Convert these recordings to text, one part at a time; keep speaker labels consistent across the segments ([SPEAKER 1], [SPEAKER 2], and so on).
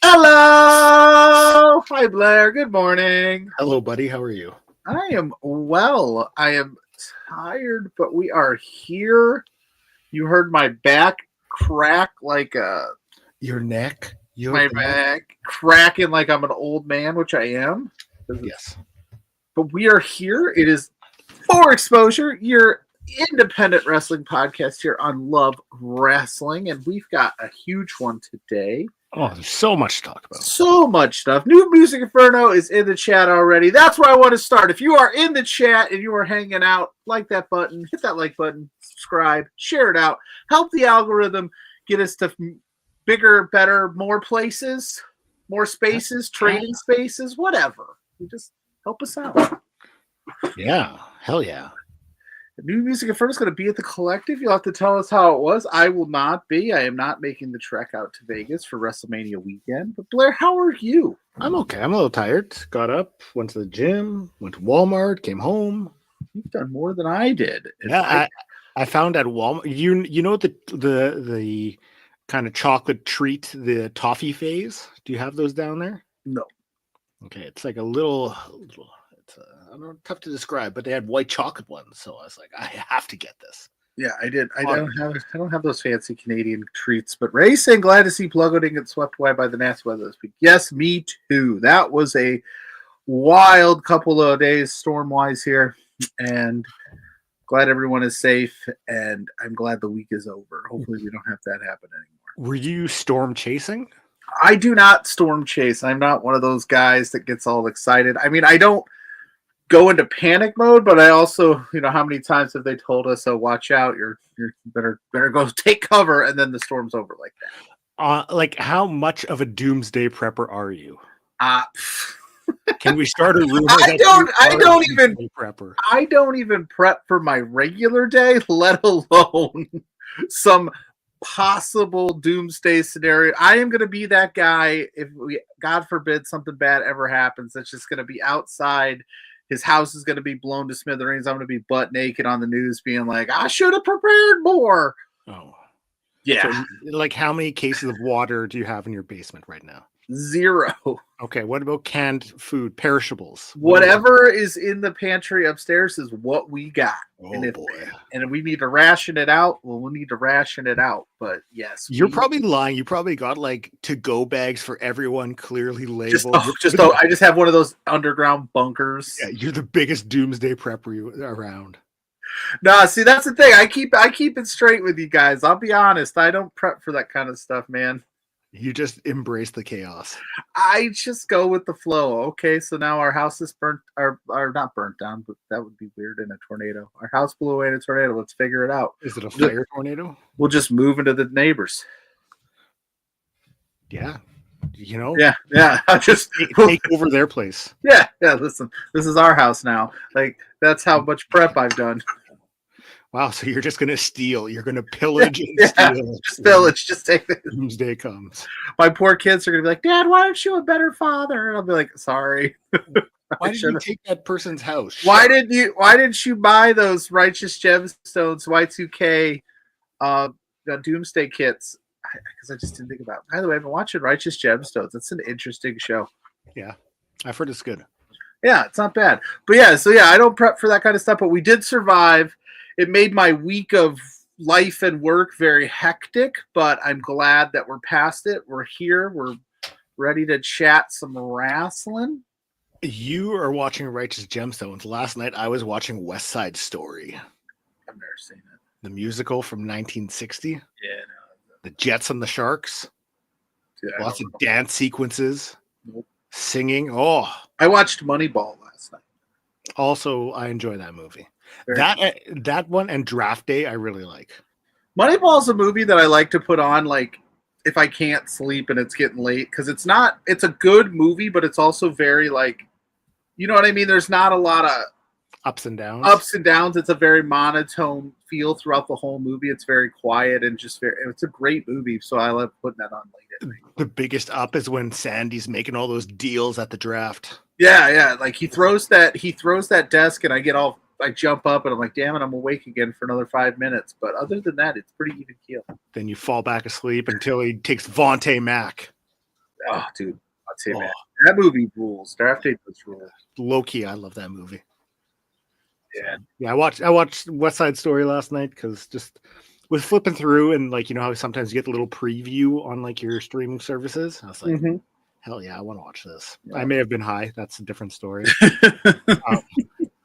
[SPEAKER 1] Hello! Hi, Blair. Good morning.
[SPEAKER 2] Hello, buddy. How are you?
[SPEAKER 1] I am well. I am tired, but we are here. You heard my back crack like
[SPEAKER 2] Your neck?
[SPEAKER 1] my back cracking like I'm an old man, which I am.
[SPEAKER 2] Yes.
[SPEAKER 1] But we are here. It is For Exposure, your independent wrestling podcast here on Love Wrestling, and we've got a huge one today.
[SPEAKER 2] Oh, there's so much to talk about.
[SPEAKER 1] So much stuff. New Music Inferno is in the chat already. That's where I want to start. If you are in the chat and you are hanging out, like that button, hit that like button, subscribe, share it out, help the algorithm get us to bigger, better, more places, more spaces, trading spaces, whatever. You just help us out.
[SPEAKER 2] Yeah, hell yeah.
[SPEAKER 1] The New Music Inferno is going to be at the Collective. You'll have to tell us how it was. I will not be. I am not making the trek out to Vegas for WrestleMania weekend. But Blair, how are you?
[SPEAKER 2] I'm okay. I'm a little tired. Got up, went to the gym, went to Walmart, came home.
[SPEAKER 1] You've done more than I did.
[SPEAKER 2] Yeah, I found at Walmart. You know the kind of chocolate treat, the toffee phase. Do you have those down there?
[SPEAKER 1] No.
[SPEAKER 2] Okay, it's like a little. It's I don't know, tough to describe, but they had white chocolate ones, so I was like, I have to get this.
[SPEAKER 1] Yeah, I did. I don't have those fancy Canadian treats. But Ray saying glad to see Pluggo didn't get swept away by the nasty weather this week. Yes, me too. That was a wild couple of days storm-wise here, and glad everyone is safe. And I'm glad the week is over. Hopefully, we don't have that happen anymore.
[SPEAKER 2] Were you storm chasing?
[SPEAKER 1] I do not storm chase. I'm not one of those guys that gets all excited. I mean, I don't go into panic mode, but I also, how many times have they told us, "Oh, watch out! You're better go take cover," and then the storm's over like that.
[SPEAKER 2] Like, how much of a doomsday prepper are you?
[SPEAKER 1] Can
[SPEAKER 2] we start a rumor?
[SPEAKER 1] I don't even prep for my regular day, let alone some possible doomsday scenario. I am going to be that guy if God forbid something bad ever happens. That's just going to be outside. His house is going to be blown to smithereens. I'm going to be butt naked on the news being like, I should have prepared more.
[SPEAKER 2] Oh.
[SPEAKER 1] Yeah.
[SPEAKER 2] So, like, how many cases of water do you have in your basement right now?
[SPEAKER 1] 0.
[SPEAKER 2] Okay, what about canned food, perishables?
[SPEAKER 1] Whatever is in the pantry upstairs is what we got.
[SPEAKER 2] Oh,
[SPEAKER 1] and if
[SPEAKER 2] boy.
[SPEAKER 1] we need to ration it out, well, we'll need to ration it out. But yes.
[SPEAKER 2] You're probably lying. You probably got like to-go bags for everyone clearly labeled.
[SPEAKER 1] I just have one of those underground bunkers.
[SPEAKER 2] Yeah, you're the biggest doomsday prepper around.
[SPEAKER 1] No, see, that's the thing. I keep it straight with you guys. I'll be honest. I don't prep for that kind of stuff, man.
[SPEAKER 2] You just embrace the chaos.
[SPEAKER 1] I just go with the flow. Okay, so now our house is burnt, or not burnt down, but that would be weird in a tornado. Our house blew away in a tornado. Let's figure it out.
[SPEAKER 2] Is it a fire tornado?
[SPEAKER 1] We'll just move into the neighbors.
[SPEAKER 2] Yeah.
[SPEAKER 1] Yeah. I'll just
[SPEAKER 2] take over their place.
[SPEAKER 1] Yeah. Listen, this is our house now. Like, that's how much prep I've done.
[SPEAKER 2] Wow, so you're just going to steal. You're going to pillage and steal.
[SPEAKER 1] Just pillage. Just take it.
[SPEAKER 2] Doomsday comes.
[SPEAKER 1] My poor kids are going to be like, Dad, why aren't you a better father? And I'll be like, sorry.
[SPEAKER 2] Why did you take that person's house?
[SPEAKER 1] Why didn't you buy those Righteous Gemstones Y2K Doomsday kits? Because I just didn't think about it. By the way, I've been watching Righteous Gemstones. It's an interesting show.
[SPEAKER 2] Yeah, I've heard it's good.
[SPEAKER 1] Yeah, it's not bad. But yeah, I don't prep for that kind of stuff, but we did survive. It made my week of life and work very hectic, but I'm glad that we're past it. We're here. We're ready to chat some wrestling.
[SPEAKER 2] You are watching Righteous Gemstones. Last night, I was watching West Side Story.
[SPEAKER 1] I've never seen it.
[SPEAKER 2] The musical from 1960.
[SPEAKER 1] Yeah,
[SPEAKER 2] The Jets and the Sharks.
[SPEAKER 1] dude,
[SPEAKER 2] Lots of dance sequences.
[SPEAKER 1] Nope.
[SPEAKER 2] Singing. Oh,
[SPEAKER 1] I watched Moneyball last night.
[SPEAKER 2] also I enjoy that movie.
[SPEAKER 1] Very
[SPEAKER 2] That one and Draft Day I really like.
[SPEAKER 1] Moneyball's a movie that I like to put on, like, if I can't sleep and it's getting late, because it's a good movie, but it's also very, like, you know what I mean? There's not a lot of
[SPEAKER 2] Ups and downs.
[SPEAKER 1] ups and downs. It's a very monotone feel throughout the whole movie. It's very quiet and it's a great movie. So I love putting that on late at night.
[SPEAKER 2] The biggest up is when Sandy's making all those deals at the draft.
[SPEAKER 1] Yeah. Like he throws that desk and I jump up and I'm like, damn it, I'm awake again for another 5 minutes. But other than that, it's pretty even keel.
[SPEAKER 2] Then you fall back asleep until he takes Vontae Mack.
[SPEAKER 1] Oh, dude. I'll tell you, man. That movie rules. Draft Day was rules.
[SPEAKER 2] Low key, I love that movie.
[SPEAKER 1] Yeah.
[SPEAKER 2] I watched West Side Story last night because just with flipping through and like, you know how sometimes you get the little preview on like your streaming services. I was like, hell yeah, I want to watch this. Yeah. I may have been high. That's a different story.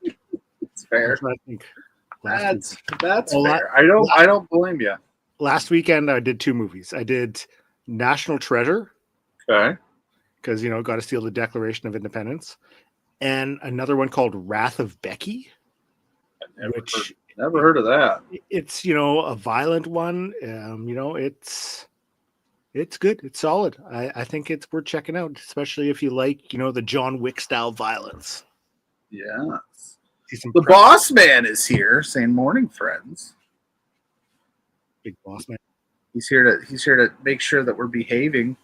[SPEAKER 1] It's fair.
[SPEAKER 2] I think
[SPEAKER 1] that's fair. I don't blame you.
[SPEAKER 2] Last weekend I did 2 movies. I did National Treasure.
[SPEAKER 1] Okay.
[SPEAKER 2] Because got to steal the Declaration of Independence, and another one called Wrath of Becky.
[SPEAKER 1] Never heard of that.
[SPEAKER 2] It's a violent one. It's good. It's solid. I think it's worth checking out, especially if you like the John Wick style violence.
[SPEAKER 1] Yeah. The boss man is here saying morning, friends.
[SPEAKER 2] Big boss man.
[SPEAKER 1] He's here to make sure that we're behaving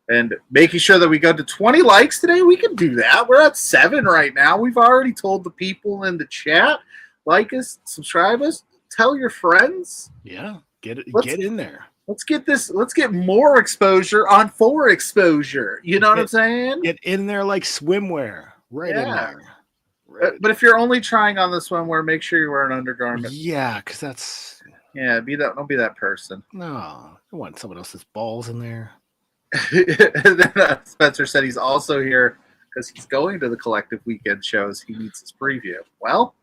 [SPEAKER 1] and making sure that we go to 20 likes today. We can do that. We're at 7 right now. We've already told the people in the chat, like us, subscribe us, tell your friends.
[SPEAKER 2] Yeah, get in there.
[SPEAKER 1] Let's get more exposure on 4 exposure. You know what I'm saying?
[SPEAKER 2] Get in there like swimwear. In there.
[SPEAKER 1] Right. But if you're only trying on the swimwear, make sure you wear an undergarment.
[SPEAKER 2] Yeah, because that's...
[SPEAKER 1] Yeah, don't be that person.
[SPEAKER 2] No, I want someone else's balls in there.
[SPEAKER 1] And then Spencer said he's also here because he's going to the Collective Weekend shows. He needs his preview. Well,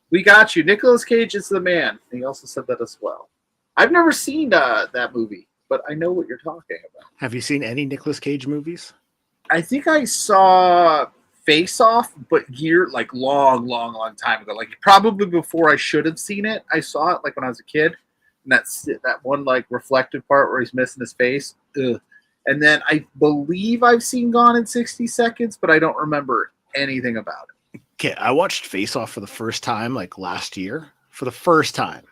[SPEAKER 1] we got you. Nicolas Cage is the man. He also said that as well. I've never seen that movie, but I know what you're talking about.
[SPEAKER 2] Have you seen any Nicolas Cage movies?
[SPEAKER 1] I think I saw Face Off, but like long time ago. Like probably before I should have seen it. I saw it like when I was a kid. And that one like reflective part where he's missing his face. Ugh. And then I believe I've seen Gone in 60 Seconds, but I don't remember anything about it.
[SPEAKER 2] Okay, I watched Face Off for the first time like last year. For the first time.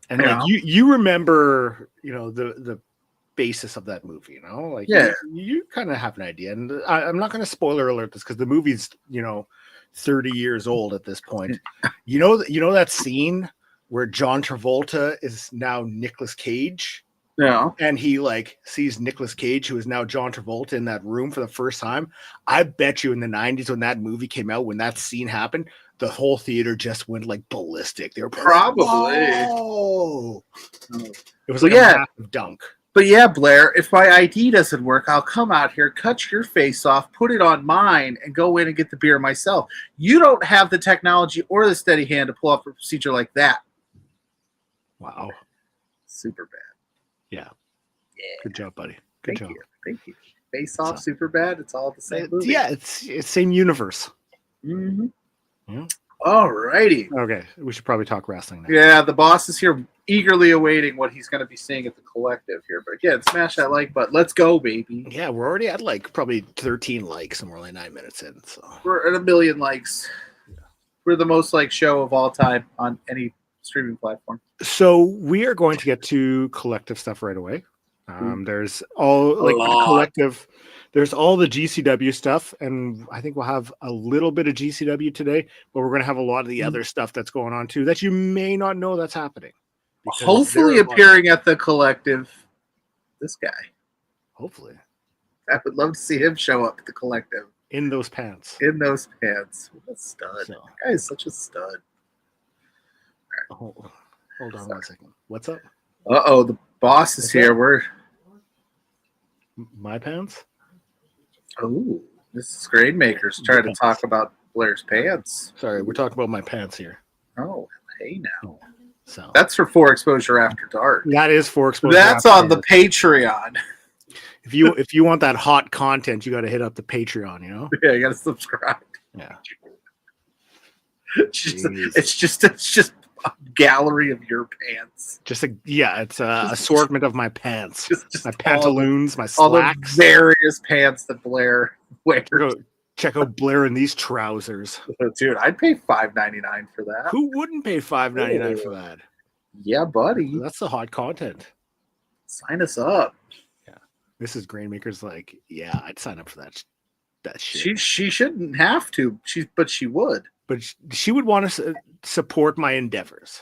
[SPEAKER 2] And like you remember, the basis of that movie, like you kind of have an idea. And I'm not going to spoiler alert this because the movie's 30 years old at this point. You know that scene where John Travolta is now Nicolas Cage.
[SPEAKER 1] Yeah.
[SPEAKER 2] And he like sees Nicolas Cage, who is now John Travolta, in that room for the first time. I bet you in the 90s when that movie came out, when that scene happened, the whole theater just went like ballistic. They were
[SPEAKER 1] probably.
[SPEAKER 2] Oh. It was like a massive dunk.
[SPEAKER 1] But yeah, Blair, if my ID doesn't work, I'll come out here, cut your face off, put it on mine, and go in and get the beer myself. You don't have the technology or the steady hand to pull off a procedure like that.
[SPEAKER 2] Wow.
[SPEAKER 1] Super bad.
[SPEAKER 2] Yeah. Good job, buddy. Good job.
[SPEAKER 1] Thank you. Face Off, Super Bad. It's all the same movie.
[SPEAKER 2] Yeah, it's same universe.
[SPEAKER 1] Mm-hmm. Yeah. All righty.
[SPEAKER 2] Okay, we should probably talk wrestling now.
[SPEAKER 1] Yeah, the boss is here eagerly awaiting what he's going to be seeing at the Collective here. But again, smash that like button. Let's go, baby.
[SPEAKER 2] Yeah, we're already at like probably 13 likes and we're only 9 minutes in. So
[SPEAKER 1] we're at 1 million likes. Yeah. We're the most liked show of all time on any streaming platform.
[SPEAKER 2] So we are going to get to Collective stuff right away. There's all like the Collective. There's all the GCW stuff, and I think we'll have a little bit of GCW today, but we're going to have a lot of the other stuff that's going on too that you may not know that's happening.
[SPEAKER 1] Hopefully appearing at the Collective, this guy.
[SPEAKER 2] Hopefully.
[SPEAKER 1] I would love to see him show up at the Collective.
[SPEAKER 2] In those pants.
[SPEAKER 1] What a stud. That guy is such a stud.
[SPEAKER 2] Right. Hold on 1 second. What's up?
[SPEAKER 1] Uh-oh, the boss is here. We're
[SPEAKER 2] my pants?
[SPEAKER 1] Oh, this is Grademakers trying to talk about Blair's pants.
[SPEAKER 2] Sorry, we're talking about my pants here.
[SPEAKER 1] Oh, hey now.
[SPEAKER 2] So
[SPEAKER 1] that's for Exposure After Dark.
[SPEAKER 2] That is for Exposure.
[SPEAKER 1] That's on the Patreon.
[SPEAKER 2] If you want that hot content, you got to hit up the Patreon. You know.
[SPEAKER 1] Yeah, you got to subscribe.
[SPEAKER 2] Yeah.
[SPEAKER 1] It's just a gallery of your pants.
[SPEAKER 2] It's a assortment of my pants,
[SPEAKER 1] just
[SPEAKER 2] my pantaloons, my
[SPEAKER 1] all the
[SPEAKER 2] slacks,
[SPEAKER 1] various pants that Blair wears.
[SPEAKER 2] Check out Blair in these trousers.
[SPEAKER 1] Dude, I'd pay $5.99 for that.
[SPEAKER 2] Who wouldn't pay $5.99 for that?
[SPEAKER 1] Yeah, buddy.
[SPEAKER 2] That's the hot content.
[SPEAKER 1] Sign us up.
[SPEAKER 2] Yeah, Mrs. Grainmaker's like, yeah, I'd sign up for that shit.
[SPEAKER 1] She shouldn't have to. But she would.
[SPEAKER 2] But she would want to support my endeavors.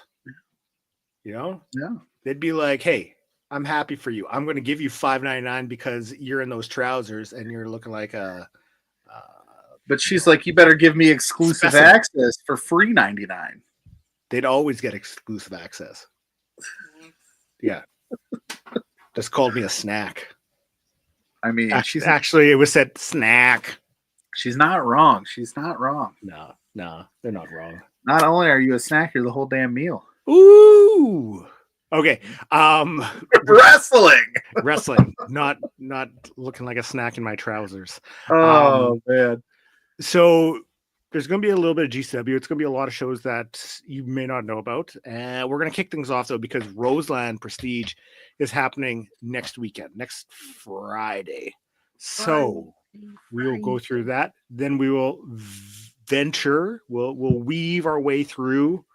[SPEAKER 2] You know?
[SPEAKER 1] Yeah.
[SPEAKER 2] They'd be like, hey, I'm happy for you. I'm going to give you $5.99 because you're in those trousers and you're looking like a.
[SPEAKER 1] But she's like, you better give me exclusive access for free $99.
[SPEAKER 2] They'd always get exclusive access. Yeah. Just called me a snack.
[SPEAKER 1] I mean,
[SPEAKER 2] actually, it was said snack.
[SPEAKER 1] She's not wrong. She's not wrong.
[SPEAKER 2] No, they're not wrong.
[SPEAKER 1] Not only are you a snack, you're the whole damn meal.
[SPEAKER 2] Ooh. Okay.
[SPEAKER 1] Wrestling.
[SPEAKER 2] Not looking like a snack in my trousers.
[SPEAKER 1] Oh man.
[SPEAKER 2] So there's going to be a little bit of GCW. It's going to be a lot of shows that you may not know about. And we're going to kick things off, though, because Roseland Prestige is happening next weekend, next Friday. So we will go through that. Then we will we'll weave our way through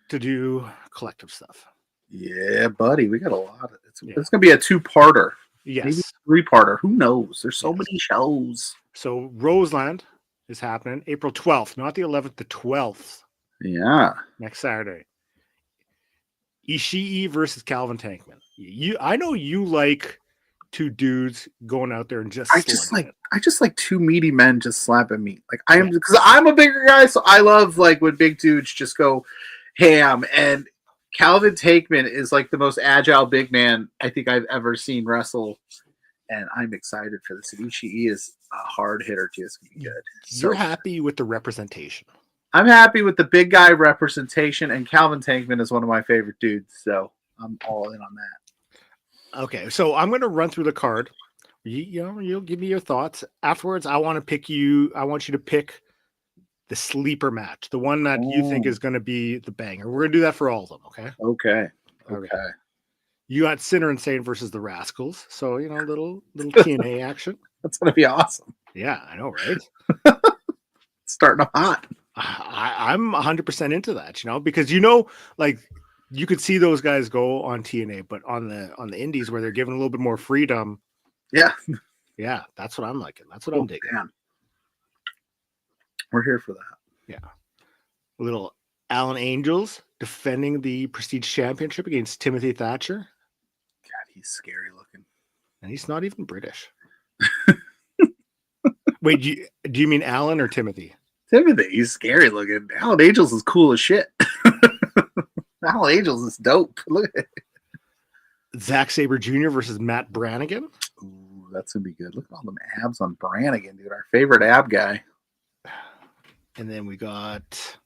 [SPEAKER 2] to do collective stuff.
[SPEAKER 1] Yeah, buddy. We got a lot of it. It's going to be a two-parter.
[SPEAKER 2] Yes.
[SPEAKER 1] Maybe 3-parter. Who knows? There's so many shows.
[SPEAKER 2] So Roseland is happening April 12th, not the 11th, the 12th.
[SPEAKER 1] Yeah.
[SPEAKER 2] Next Saturday. Ishii versus Calvin Tankman. I know you like two dudes going out there and just
[SPEAKER 1] I just like two meaty men just slapping me. Like because I'm a bigger guy, so I love like when big dudes just go ham. And Calvin Tankman is like the most agile big man I think I've ever seen wrestle. And I'm excited for this. Ishii is a hard hitter too. It's gonna be good.
[SPEAKER 2] You're happy with the representation.
[SPEAKER 1] I'm happy with the big guy representation, and Calvin Tankman is one of my favorite dudes, so I'm all in on that.
[SPEAKER 2] Okay, so I'm going to run through the card. You'll give me your thoughts afterwards. I want you to pick the sleeper match, the one that you think is going to be the banger. We're going to do that for all of them. Okay.
[SPEAKER 1] Okay.
[SPEAKER 2] You got Sinner and Saint versus the Rascals, so little TNA action.
[SPEAKER 1] That's going to be awesome.
[SPEAKER 2] Yeah, I know, right?
[SPEAKER 1] Starting hot.
[SPEAKER 2] I'm 100% into that, because like you could see those guys go on TNA, but on the indies where they're given a little bit more freedom. Yeah, that's what I'm liking. That's what I'm digging. Man.
[SPEAKER 1] We're here for that.
[SPEAKER 2] Yeah, a little Alan Angels defending the Prestige Championship against Timothy Thatcher.
[SPEAKER 1] God, he's scary looking,
[SPEAKER 2] and he's not even British. Wait, do you mean Alan or Timothy?
[SPEAKER 1] Timothy, he's scary looking. Alan Angels is cool as shit. Alan Angels is dope. Look at it.
[SPEAKER 2] Zack Sabre Jr. versus Matt Brannigan.
[SPEAKER 1] Ooh, that's gonna be good. Look at all them abs on Brannigan, dude. Our favorite ab guy.
[SPEAKER 2] And then we got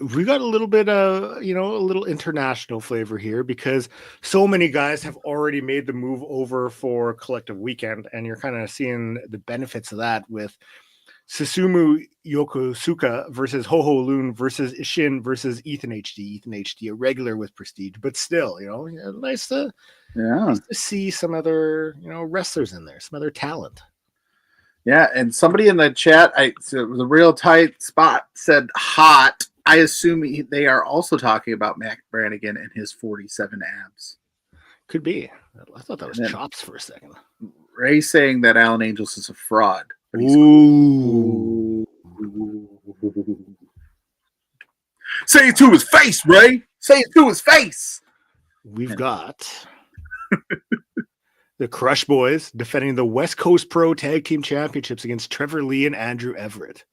[SPEAKER 2] a little bit of a little international flavor here because so many guys have already made the move over for Collective Weekend, and you're kind of seeing the benefits of that with Susumu Yokosuka versus Ho-Ho Loon versus Ishin versus Ethan HD. Ethan HD, a regular with Prestige, but still, nice to see some other, wrestlers in there, some other talent.
[SPEAKER 1] Yeah, and somebody in the chat, the real tight spot said hot. I assume they are also talking about Matt Brannigan and his 47 abs.
[SPEAKER 2] Could be. I thought that was chops for a second.
[SPEAKER 1] Ray saying that Alan Angels is a fraud.
[SPEAKER 2] Ooh.
[SPEAKER 1] Say it to his face, Ray. Say it to his face.
[SPEAKER 2] We've got the Crush Boys defending the West Coast Pro Tag Team Championships against Trevor Lee and Andrew Everett.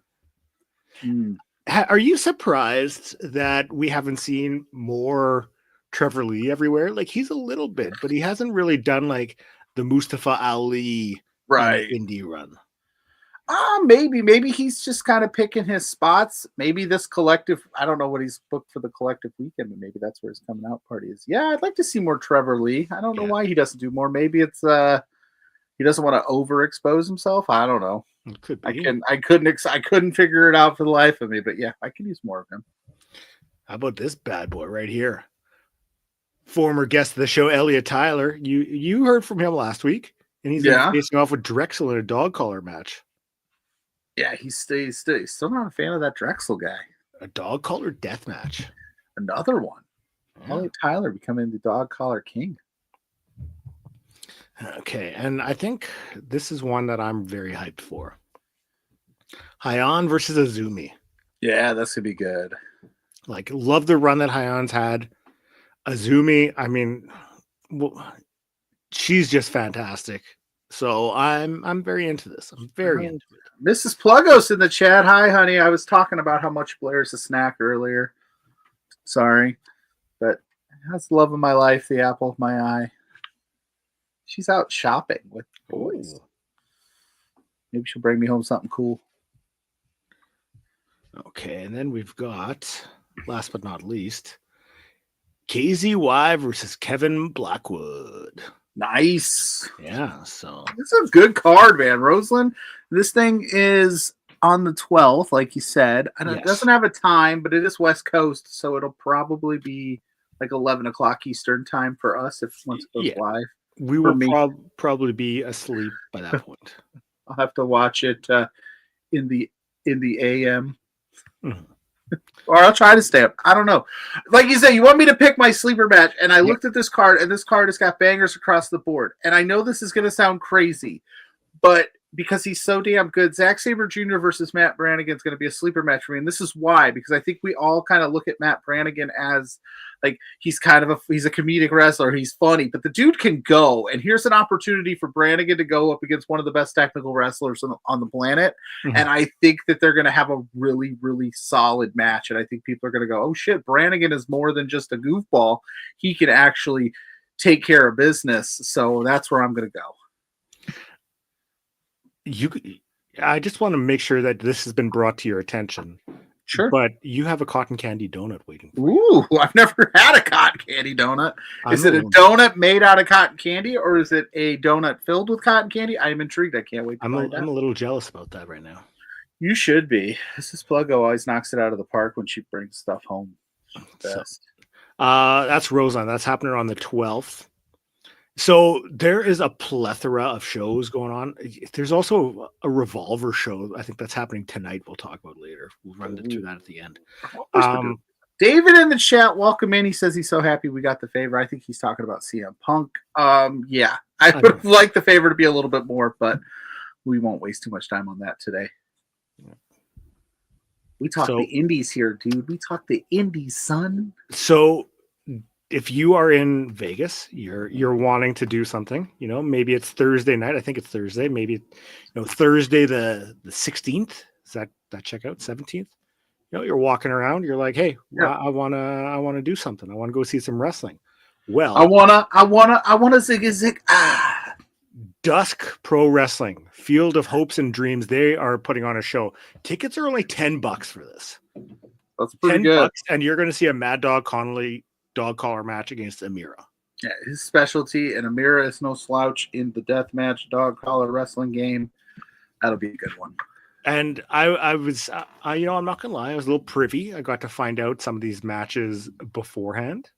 [SPEAKER 2] Are you surprised that we haven't seen more Trevor Lee everywhere? Like, he's a little bit, but he hasn't really done like the Mustafa Ali indie run.
[SPEAKER 1] Maybe he's just kind of picking his spots. Maybe this collective, I don't know what he's booked for the collective weekend, but maybe that's where his coming out party is. Yeah, I'd like to see more Trevor Lee. I don't know why he doesn't do more. Maybe it's he doesn't want to overexpose himself. I don't know.
[SPEAKER 2] It could be.
[SPEAKER 1] I couldn't figure it out for the life of me, but yeah, I could use more of him.
[SPEAKER 2] How about this bad boy right here? Former guest of the show, Elliot Tyler. You heard from him last week, and he's facing off with Drexel in a dog collar match.
[SPEAKER 1] Yeah, he's still not a fan of that Drexel guy.
[SPEAKER 2] A dog collar death match.
[SPEAKER 1] Another one. Yeah. Elliot Tyler becoming the dog collar king.
[SPEAKER 2] Okay, and I think this is one that I'm very hyped for. Hyon versus Azumi.
[SPEAKER 1] Yeah, that's gonna be good.
[SPEAKER 2] Like, love the run that Hyon's had. Azumi, I mean, she's just fantastic. So I'm very into this. I'm very into it.
[SPEAKER 1] Mrs. Pluggos in the chat. Hi, honey. I was talking about how much Blair's a snack earlier. Sorry, but that's the love of my life, the apple of my eye. She's out shopping with boys. Ooh. Maybe she'll bring me home something cool.
[SPEAKER 2] Okay, and then we've got, last but not least, KZY versus Kevin Blackwood.
[SPEAKER 1] Nice.
[SPEAKER 2] Yeah, so
[SPEAKER 1] this is a good card, man. Roseland, this thing is on the 12th, like you said. And it doesn't have a time, but it is West Coast, so it'll probably be like 11 o'clock Eastern time for us if once it goes live.
[SPEAKER 2] We will probably be asleep by that point.
[SPEAKER 1] I'll have to watch it in the AM. Mm-hmm. Or I'll try to stay up. I don't know. Like you said, you want me to pick my sleeper match, and I looked at this card, and this card has got bangers across the board. And I know this is going to sound crazy, but because he's so damn good, Zack Sabre Jr. versus Matt Brannigan is going to be a sleeper match for me. And this is why, because I think we all kind of look at Matt Brannigan as like he's a comedic wrestler. He's funny, but the dude can go. And here's an opportunity for Brannigan to go up against one of the best technical wrestlers on the planet. Mm-hmm. And I think that they're going to have a really, really solid match. And I think people are going to go, oh shit, Brannigan is more than just a goofball. He can actually take care of business. So that's where I'm going to go.
[SPEAKER 2] I just want to make sure that this has been brought to your attention.
[SPEAKER 1] Sure.
[SPEAKER 2] But you have a cotton candy donut waiting for
[SPEAKER 1] you. Ooh, I've never had a cotton candy donut. Is it a donut made out of cotton candy, or is it a donut filled with cotton candy? I am intrigued. I can't wait to find out.
[SPEAKER 2] I'm a little jealous about that right now.
[SPEAKER 1] You should be. Mrs. Pluggo always knocks it out of the park when she brings stuff home. Best.
[SPEAKER 2] That's Roseland. That's happening on the 12th. So there is a plethora of shows going on. There's also a Revolver show. I think that's happening tonight. We'll talk about later. We'll run through that at the end.
[SPEAKER 1] David in the chat, welcome in. He says he's so happy we got the favor. I think he's talking about CM Punk. Yeah, I would have liked the favor to be a little bit more, but we won't waste too much time on that today. We talk the indies here, dude. We talk the indies, son.
[SPEAKER 2] So if you are in Vegas, you're wanting to do something, maybe it's Thursday night. I think it's Thursday. Maybe, Thursday the 16th. Is that checkout 17th? You're walking around. You're like, hey, I wanna do something. I want to go see some wrestling. Well,
[SPEAKER 1] I wanna zig.
[SPEAKER 2] Dusk Pro Wrestling, Field of Hopes and Dreams. They are putting on a show. Tickets are only $10 for this.
[SPEAKER 1] That's pretty good.
[SPEAKER 2] And you're going to see a Mad Dog Connolly dog collar match against Amira.
[SPEAKER 1] Yeah, his specialty, and Amira is no slouch in the deathmatch dog collar wrestling game. That'll be a good one.
[SPEAKER 2] And I was, I'm not gonna lie, I was a little privy. I got to find out some of these matches beforehand,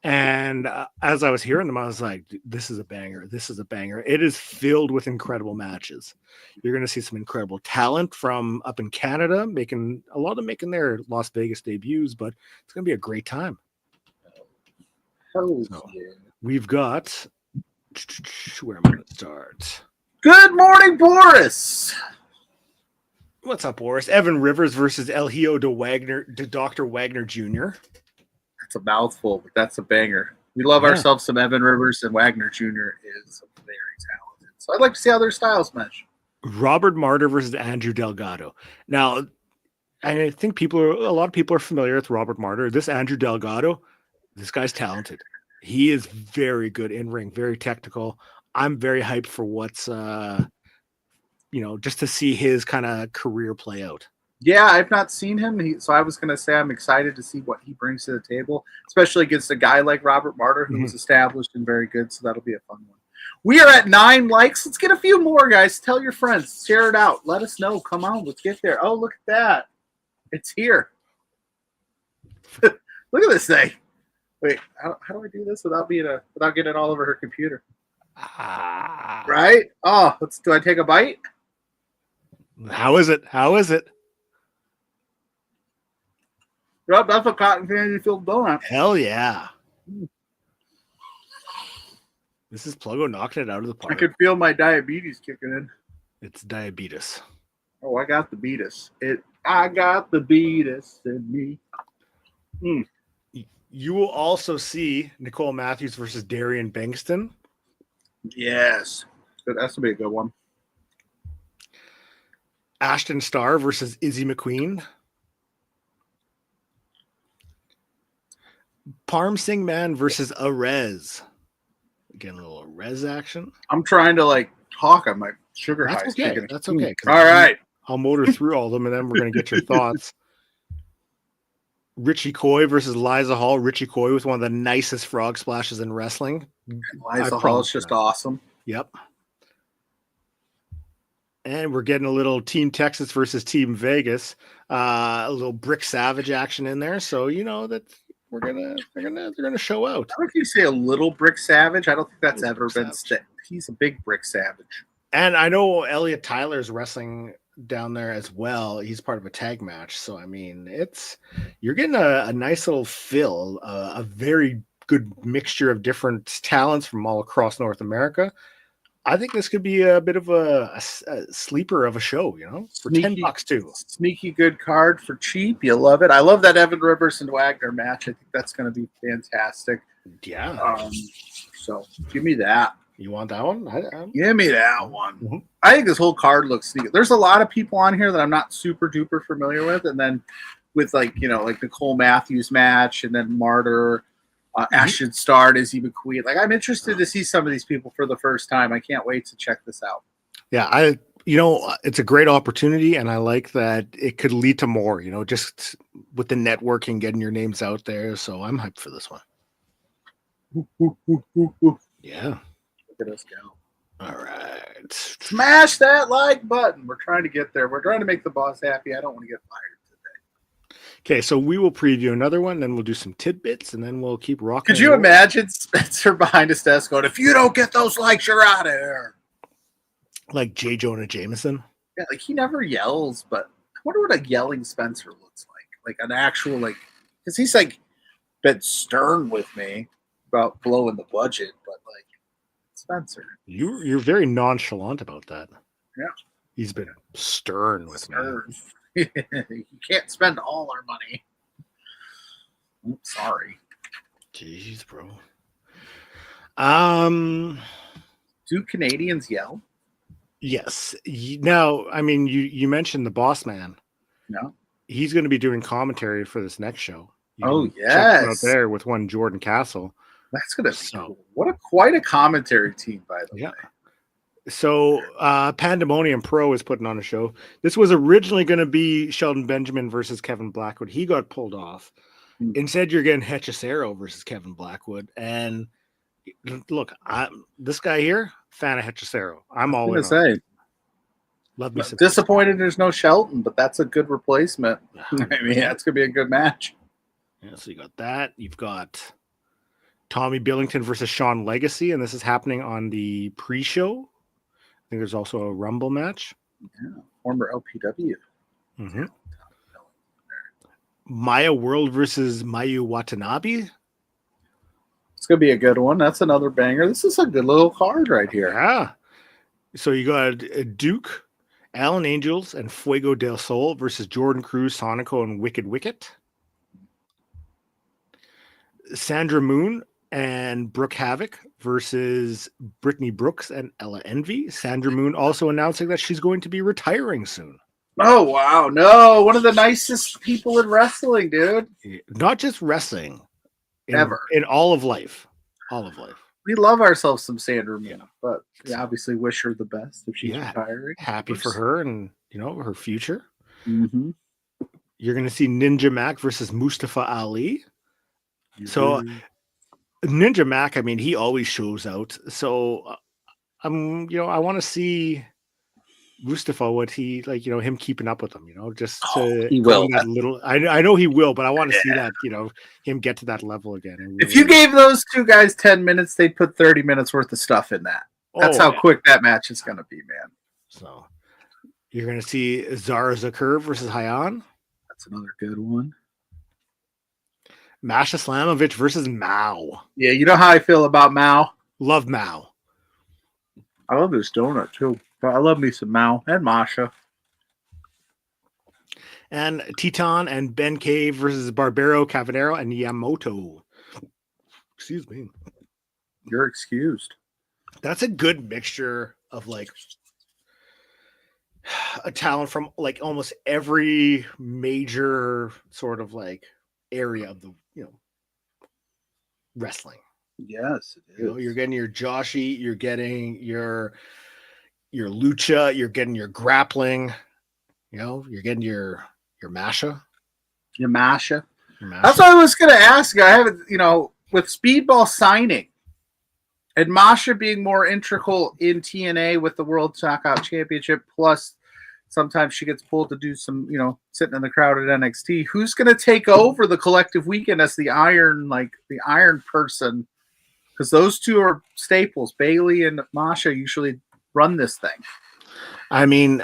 [SPEAKER 2] and as I was hearing them, I was like, "This is a banger! This is a banger!" It is filled with incredible matches. You're going to see some incredible talent from up in Canada, making their Las Vegas debuts, but it's going to be a great time. We've got, where am I going to start?
[SPEAKER 1] Good morning, Boris.
[SPEAKER 2] What's up, Boris? Evan Rivers versus El Hijo de Dr. Wagner Jr.
[SPEAKER 1] That's a mouthful, but that's a banger. We love ourselves some Evan Rivers, and Wagner Jr. is very talented. So I'd like to see how their styles mesh.
[SPEAKER 2] Robert Martyr versus Andrew Delgado. Now, I think a lot of people are familiar with Robert Martyr. This Andrew Delgado, this guy's talented. He is very good in ring, very technical. I'm very hyped for what's just to see his kind of career play out.
[SPEAKER 1] Yeah, I've not seen him, so I was going to say I'm excited to see what he brings to the table, especially against a guy like Robert Martyr, who was established and very good, so that'll be a fun one. We are at 9 likes. Let's get a few more, guys. Tell your friends. Share it out. Let us know. Come on, let's get there. Oh, look at that. It's here. Look at this thing. Wait, how do I do this without getting it all over her computer? Right? Oh, do I take a bite?
[SPEAKER 2] How is it?
[SPEAKER 1] Yep, that's a cotton candy filled donut.
[SPEAKER 2] Hell yeah. This is Pluggo knocking it out of the park.
[SPEAKER 1] I could feel my diabetes kicking in.
[SPEAKER 2] It's diabetes.
[SPEAKER 1] Oh, I got the beatus. I got the beatus in me.
[SPEAKER 2] You will also see Nicole Matthews versus Darian Bankston.
[SPEAKER 1] Yes. That's going to be a good one.
[SPEAKER 2] Ashton Starr versus Izzy McQueen. Parm Singh Man versus Arez. Again, a little Arez action.
[SPEAKER 1] I'm trying to talk on my sugar high.
[SPEAKER 2] That's okay.
[SPEAKER 1] All right.
[SPEAKER 2] I'll motor through all of them, and then we're going to get your thoughts. Richie Coy versus Liza Hall. Richie Coy was one of the nicest frog splashes in wrestling.
[SPEAKER 1] Liza Hall is just awesome.
[SPEAKER 2] Yep. And we're getting a little Team Texas versus Team Vegas. A little Brick Savage action in there. So that they're gonna show out.
[SPEAKER 1] I don't know if you say a little Brick Savage. I don't think that's ever been said. He's a big Brick Savage.
[SPEAKER 2] And I know Elliot Tyler's wrestling down there as well. He's part of a tag match. So I mean, you're getting a nice little fill, a very good mixture of different talents from all across North America. I think this could be a bit of a sleeper of a show, for $10 too.
[SPEAKER 1] Sneaky good card for cheap. You love it. I love that Evan Rivers and Wagner match. I think that's going to be fantastic.
[SPEAKER 2] Yeah.
[SPEAKER 1] So give me that.
[SPEAKER 2] You want that one?
[SPEAKER 1] Give me that one.
[SPEAKER 2] Mm-hmm.
[SPEAKER 1] I think this whole card looks sneaky. There's a lot of people on here that I'm not super duper familiar with, and then with like Nicole Matthews match, and then Martyr. Ashton Starr, Izzy McQueen. I'm interested to see some of these people for the first time. I can't wait to check this out.
[SPEAKER 2] Yeah, it's a great opportunity, and I like that it could lead to more, just with the networking, getting your names out there. So I'm hyped for this one. Yeah.
[SPEAKER 1] Look at us go.
[SPEAKER 2] All right.
[SPEAKER 1] Smash that like button. We're trying to get there. We're trying to make the boss happy. I don't want to get fired.
[SPEAKER 2] Okay, so we will preview another one, then we'll do some tidbits, and then we'll keep rocking.
[SPEAKER 1] Could you imagine Spencer behind his desk going, "If you don't get those likes, you're out of here"?
[SPEAKER 2] Like J. Jonah Jameson?
[SPEAKER 1] Yeah, he never yells, but I wonder what a yelling Spencer looks like. Like an actual, because he's been stern with me about blowing the budget, but Spencer.
[SPEAKER 2] You're very nonchalant about that.
[SPEAKER 1] Yeah.
[SPEAKER 2] He's been stern with me.
[SPEAKER 1] You can't spend all our money. Oops, sorry.
[SPEAKER 2] Jeez, bro.
[SPEAKER 1] Do Canadians yell?
[SPEAKER 2] Yes. Now, I mean, you mentioned the boss man.
[SPEAKER 1] No.
[SPEAKER 2] He's going to be doing commentary for this next show.
[SPEAKER 1] Yes.
[SPEAKER 2] Out there with one Jordan Castle.
[SPEAKER 1] That's going to be cool. What quite a commentary team, by the way.
[SPEAKER 2] So Pandemonium Pro is putting on a show. This was originally going to be Sheldon Benjamin versus Kevin Blackwood. He got pulled off. Instead, you're getting Hechicero versus Kevin Blackwood. And look, this guy here, fan of Hechicero. I'm all in. Love me some.
[SPEAKER 1] Disappointed there's no Shelton, but that's a good replacement. I mean, that's going to be a good match.
[SPEAKER 2] Yeah, so you got that. You've got Tommy Billington versus Sean Legacy, and this is happening on the pre-show. I think there's also a Rumble match.
[SPEAKER 1] Yeah, former LPW.
[SPEAKER 2] Mm-hmm. Maya World versus Mayu Watanabe.
[SPEAKER 1] It's going to be a good one. That's another banger. This is a good little card right here.
[SPEAKER 2] Yeah. So you got Duke, Alan Angels, and Fuego del Sol versus Jordan Cruz, Sonico, and Wicked Wicket. Sandra Moon and Brooke Havoc versus Brittany Brooks and Ella Envy. Sandra Moon also announcing that she's going to be retiring soon.
[SPEAKER 1] Oh, wow. No, one of the nicest people in wrestling, dude.
[SPEAKER 2] Not just wrestling.
[SPEAKER 1] Ever.
[SPEAKER 2] In all of life. All of life.
[SPEAKER 1] We love ourselves some Sandra Moon, but we obviously wish her the best if she's retiring.
[SPEAKER 2] Happy for her and her future.
[SPEAKER 1] Mm-hmm.
[SPEAKER 2] You're going to see Ninja Mac versus Mustafa Ali. So Ninja Mac, I mean, he always shows out. So I want to see Mustafa, what he him keeping up with him, just to
[SPEAKER 1] he will.
[SPEAKER 2] That little. I know he will, but I want to see that him get to that level again. And
[SPEAKER 1] if you gave those two guys 10 minutes, they'd put 30 minutes worth of stuff in that. That's how quick that match is going to be, man.
[SPEAKER 2] So you're going to see Zara Zakir versus Hayan.
[SPEAKER 1] That's another good one.
[SPEAKER 2] Masha Slamovich versus Mao.
[SPEAKER 1] Yeah, you know how I feel about Mao.
[SPEAKER 2] Love Mao.
[SPEAKER 1] I love this donut too. I love me some Mao and Masha.
[SPEAKER 2] And Teton and Ben K versus Barbero, Cavanero, and Yamamoto. Excuse me.
[SPEAKER 1] You're excused. That's
[SPEAKER 2] a good mixture of a talent from almost every major sort of area of the wrestling.
[SPEAKER 1] Yes, it is.
[SPEAKER 2] You're getting your Joshi, you're getting your lucha, you're getting your grappling, you're getting your Masha.
[SPEAKER 1] Your Masha. That's what I was going to ask. I haven't, with Speedball signing and Masha being more integral in TNA with the World Knockout Championship, plus sometimes she gets pulled to do some, sitting in the crowd at NXT. Who's going to take over the Collective Weekend as the Iron person? Because those two are staples. Bailey and Masha usually run this thing.
[SPEAKER 2] I mean,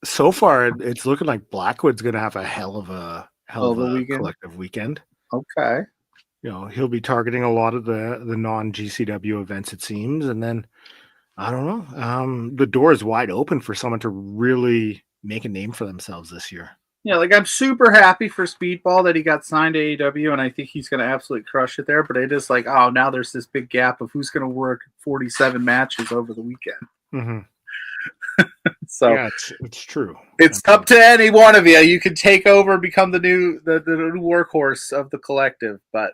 [SPEAKER 2] so far it's looking like Blackwood's going to have a hell of a weekend. Collective Weekend.
[SPEAKER 1] Okay.
[SPEAKER 2] He'll be targeting a lot of the non-GCW events, it seems, and then I don't know. The door is wide open for someone to really make a name for themselves this year.
[SPEAKER 1] Yeah, I'm super happy for Speedball that he got signed to AEW, and I think he's going to absolutely crush it there. But it is now there's this big gap of who's going to work 47 matches over the weekend.
[SPEAKER 2] Mm-hmm.
[SPEAKER 1] So
[SPEAKER 2] yeah, it's true.
[SPEAKER 1] It's up to any one of you. You can take over and become the new workhorse of the collective. But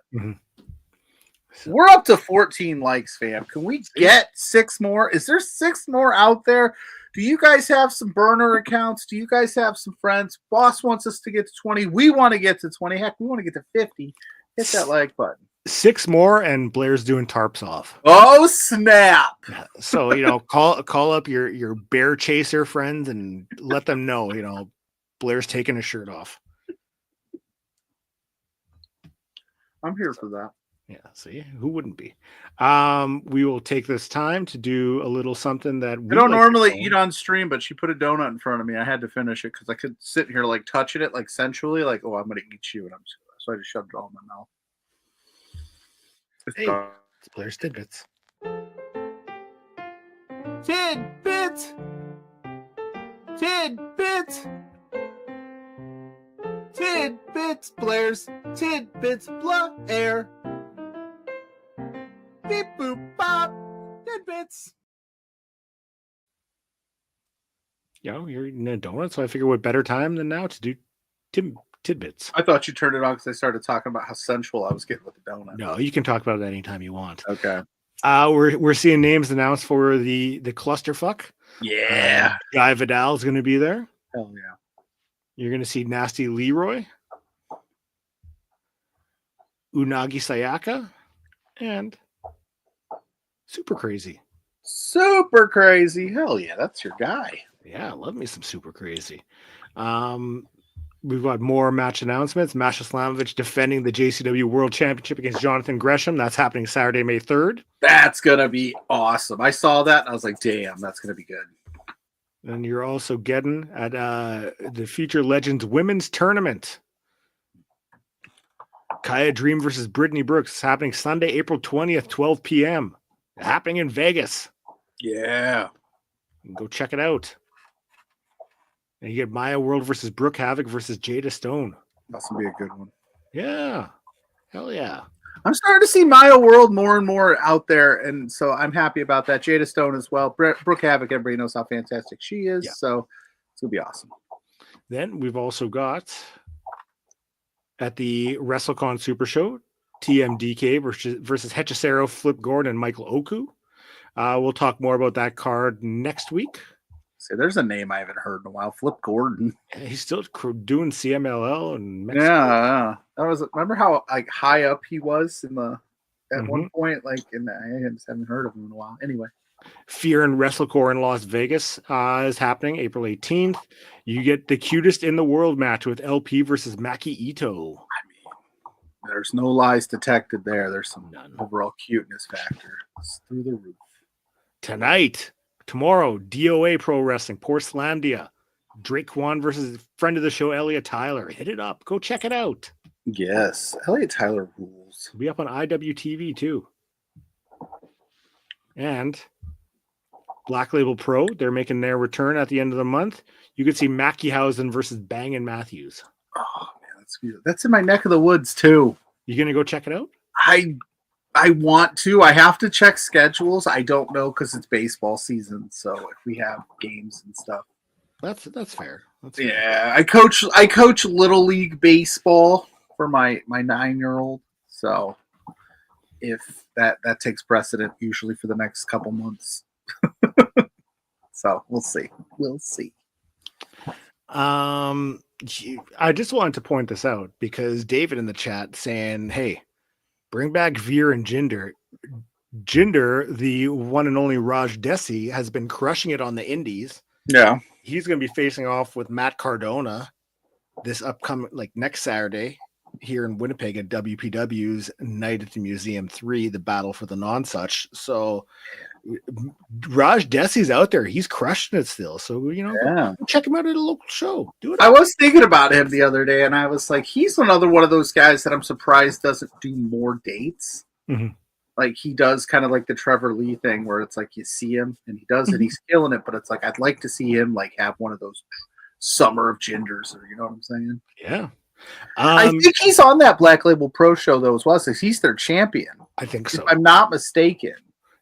[SPEAKER 1] we're up to 14 likes, fam. Can we get 6 more? Is there 6 more out there? Do you guys have some burner accounts? Do you guys have some friends? Boss wants us to get to 20. We want to get to 20. Heck, we want to get to 50. Hit that like button.
[SPEAKER 2] 6 more, and Blair's doing tarps off.
[SPEAKER 1] Oh, snap.
[SPEAKER 2] So, call up your bear chaser friends and let them know, Blair's taking his shirt off.
[SPEAKER 1] I'm here for that.
[SPEAKER 2] Yeah, see, who wouldn't be? We will take this time to do a little something that we
[SPEAKER 1] I don't normally eat on stream, but she put a donut in front of me. I had to finish it because I could sit here touching it sensually, I'm going to eat you, and so I just shoved it all in my mouth.
[SPEAKER 2] Hey, it's Blair's Tidbits.
[SPEAKER 1] Tidbits. Tidbits. Tidbits. Blair's Tidbits. Blair. Beep boop bop. Tidbits.
[SPEAKER 2] You're eating a donut, so I figure what better time than now to do Tidbits.
[SPEAKER 1] I thought you turned it on because I started talking about how sensual I was getting with the donut.
[SPEAKER 2] No, you can talk about it anytime you want.
[SPEAKER 1] Okay.
[SPEAKER 2] We're seeing names announced for the clusterfuck.
[SPEAKER 1] Yeah.
[SPEAKER 2] Guy Vidal is going to be there.
[SPEAKER 1] Hell yeah.
[SPEAKER 2] You're going to see Nasty Leroy, Unagi Sayaka, and Super Crazy.
[SPEAKER 1] Super Crazy. Hell yeah, that's your guy.
[SPEAKER 2] Yeah, I love me some Super Crazy. We've got more match announcements. Masha Slamovich defending the JCW World Championship against Jonathan Gresham. That's happening Saturday, May 3rd.
[SPEAKER 1] That's going to be awesome. I saw that and I was like, damn, that's going to be good.
[SPEAKER 2] And you're also getting at the Future Legends Women's Tournament. Kaya Dream versus Brittany Brooks. It's happening Sunday, April 20th, 12 p.m. Happening in Vegas.
[SPEAKER 1] Yeah.
[SPEAKER 2] Go check it out. And you get Maya World versus Brooke Havoc versus Jada Stone.
[SPEAKER 1] That's going to be a good one.
[SPEAKER 2] Yeah. Hell yeah.
[SPEAKER 1] I'm starting to see Maya World more and more out there, and so I'm happy about that. Jada Stone as well. Brooke Havoc, everybody knows how fantastic she is, so it's going to be awesome.
[SPEAKER 2] Then we've also got at the WrestleCon Super Show, TMDK versus Hechicero, Flip Gordon, and Michael Oku. We'll talk more about that card next week.
[SPEAKER 1] See, there's a name I haven't heard in a while. Flip Gordon.
[SPEAKER 2] He's still doing CMLL and Mexico.
[SPEAKER 1] Yeah, that was. Remember how like high up he was in the at one point? Like, I just haven't heard of him in a while. Anyway,
[SPEAKER 2] Fear and WrestleCore in Las Vegas is happening April 18th. You get the cutest in the world match with LP versus Maki Ito.
[SPEAKER 1] I mean, there's no lies detected there. There's some overall cuteness factor. It's through the roof.
[SPEAKER 2] Tomorrow, DOA Pro Wrestling, Portlandia. Drake Kwan versus friend of the show, Elliot Tyler. Hit it up. Go check it out.
[SPEAKER 1] Yes, Elliot Tyler rules.
[SPEAKER 2] It'll be up on IWTV too. And Black Label Pro, they're making their return at the end of the month. You could see Mackiehausen versus Bang & Matthews.
[SPEAKER 1] Oh man, that's good. That's in my neck of the woods too.
[SPEAKER 2] You gonna go check it out?
[SPEAKER 1] I want to. I have to check schedules. I don't know because it's baseball season. So if we have games and stuff,
[SPEAKER 2] that's fair.
[SPEAKER 1] Yeah, I coach little league baseball for my 9-year-old. So if that takes precedent usually for the next couple months. So we'll see.
[SPEAKER 2] I just wanted to point this out because David in the chat saying, hey, bring back Veer and Jinder. Jinder, the one and only Raj Desi, has been crushing it on the indies.
[SPEAKER 1] Yeah.
[SPEAKER 2] He's going to be facing off with Matt Cardona this upcoming, like next Saturday here in Winnipeg at WPW's Night at the Museum 3, the Battle for the Non-Such. So Raj Desi's out there. He's crushing it still. So, go check him out at a local show. Do it.
[SPEAKER 1] I was thinking about him the other day, and I was like, he's another one of those guys that I'm surprised doesn't do more dates.
[SPEAKER 2] Mm-hmm.
[SPEAKER 1] Like he does kind of like the Trevor Lee thing where it's like you see him and he does it, he's killing it, but it's like I'd like to see him like have one of those Summer of Gingers, or you know what I'm saying?
[SPEAKER 2] Yeah.
[SPEAKER 1] I think he's on that Black Label Pro show though as well, so he's their champion.
[SPEAKER 2] I think so.
[SPEAKER 1] If I'm not mistaken.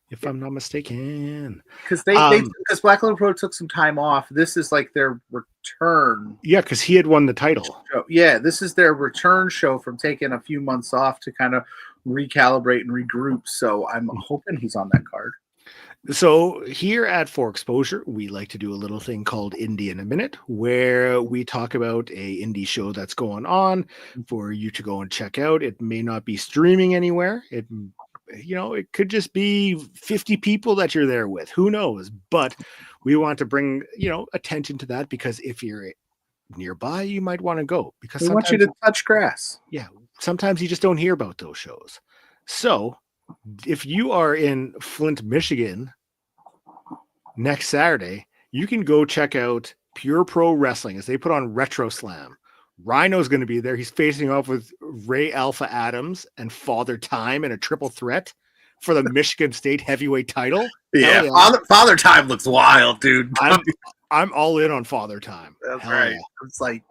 [SPEAKER 1] Because because Black Label Pro took some time off. This is like their return.
[SPEAKER 2] Yeah, because he had won the title.
[SPEAKER 1] Yeah, this is their return show from taking a few months off to kind of recalibrate and regroup. So I'm hoping he's on that card.
[SPEAKER 2] So here at For Exposure, we like to do a little thing called Indie in a Minute, where we talk about a indie show that's going on for you to go and check out. It may not be streaming anywhere. It could just be 50 people that you're there with. Who knows? But we want to bring, attention to that because if you're nearby, you might want to go because
[SPEAKER 1] we want you to touch grass.
[SPEAKER 2] Yeah. Sometimes you just don't hear about those shows. So if you are in Flint, Michigan next Saturday, you can go check out Pure Pro Wrestling as they put on Retro Slam. Rhino's going to be there. He's facing off with Ray Alpha Adams and Father Time in a triple threat for the Michigan State heavyweight title.
[SPEAKER 1] Yeah. Father Time looks wild, dude.
[SPEAKER 2] I'm all in on Father Time.
[SPEAKER 1] That's right. Yeah. I'm psyched.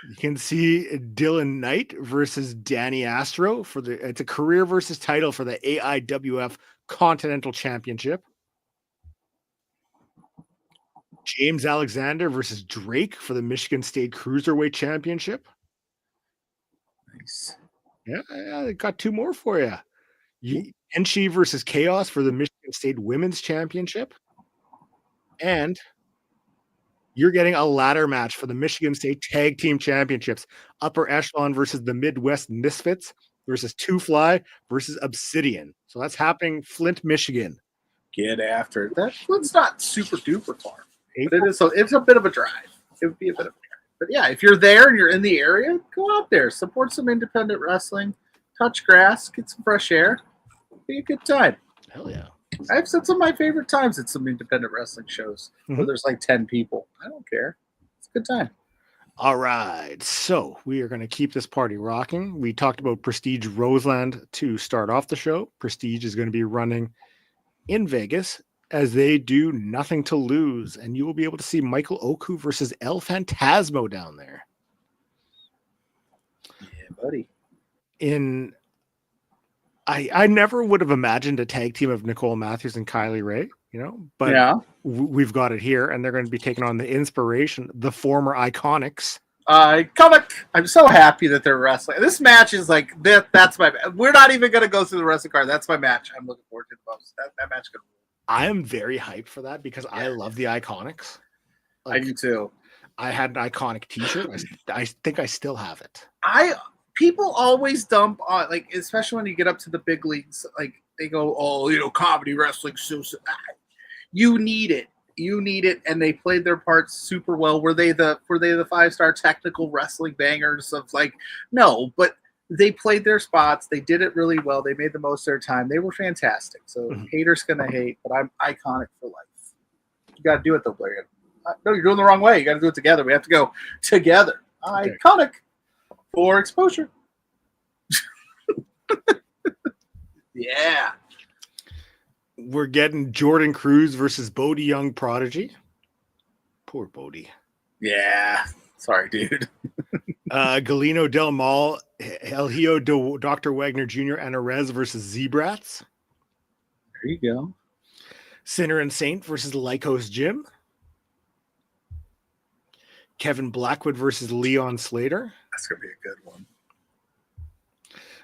[SPEAKER 2] You can see Dylan Knight versus Danny Astro it's a career versus title for the AIWF Continental Championship. James Alexander versus Drake for the Michigan State Cruiserweight Championship.
[SPEAKER 1] Nice.
[SPEAKER 2] Yeah, I got two more for you. Enchi versus Chaos for the Michigan State Women's Championship. And you're getting a ladder match for the Michigan State Tag Team Championships. Upper Echelon versus the Midwest Misfits versus Two Fly versus Obsidian. So that's happening Flint, Michigan.
[SPEAKER 1] Get after it. That's not super duper far. But it's a bit of a drive. It would be a bit of a drive. But yeah, if you're there and you're in the area, go out there. Support some independent wrestling. Touch grass. Get some fresh air. Be a good time.
[SPEAKER 2] Hell yeah.
[SPEAKER 1] I've said some of my favorite times at some independent wrestling shows where there's like 10 people. I don't care. It's a good time.
[SPEAKER 2] All right. So we are going to keep this party rocking. We talked about Prestige Roseland to start off the show. Prestige is going to be running in Vegas as they do Nothing to Lose. And you will be able to see Michael Oku versus El Phantasmo down there.
[SPEAKER 1] Yeah, buddy.
[SPEAKER 2] I never would have imagined a tag team of Nicole Matthews and Kylie Ray, but we've got it here, and they're going to be taking on the Inspiration, the former Iconics.
[SPEAKER 1] Comic. I'm so happy that they're wrestling. This match is like that's my. We're not even gonna go through the wrestling card. That's my match. I'm looking forward to the most. That match is gonna.
[SPEAKER 2] I am very hyped for that because I love the Iconics.
[SPEAKER 1] Like, I do too.
[SPEAKER 2] I had an Iconic T-shirt. I think I still have it.
[SPEAKER 1] People always dump on, like, especially when you get up to the big leagues. Like they go, oh, comedy wrestling. So you need it. You need it, and they played their parts super well. Were they the 5-star technical wrestling bangers of like? No, but they played their spots. They did it really well. They made the most of their time. They were fantastic. So haters gonna hate, but I'm Iconic for life. You got to do it though, Blair. No, you're doing the wrong way. You got to do it together. We have to go together. Okay. Iconic for exposure. Yeah.
[SPEAKER 2] We're getting Jordan Cruz versus Bodie Young Prodigy. Poor Bodie.
[SPEAKER 1] Yeah. Sorry, dude.
[SPEAKER 2] Galeno Del Mal, El Hijo de Dr. Wagner Jr. and Arez versus Zebrats.
[SPEAKER 1] There you go.
[SPEAKER 2] Sinner and Saint versus Lycos Jim. Kevin Blackwood versus Leon Slater.
[SPEAKER 1] That's going to be a good one.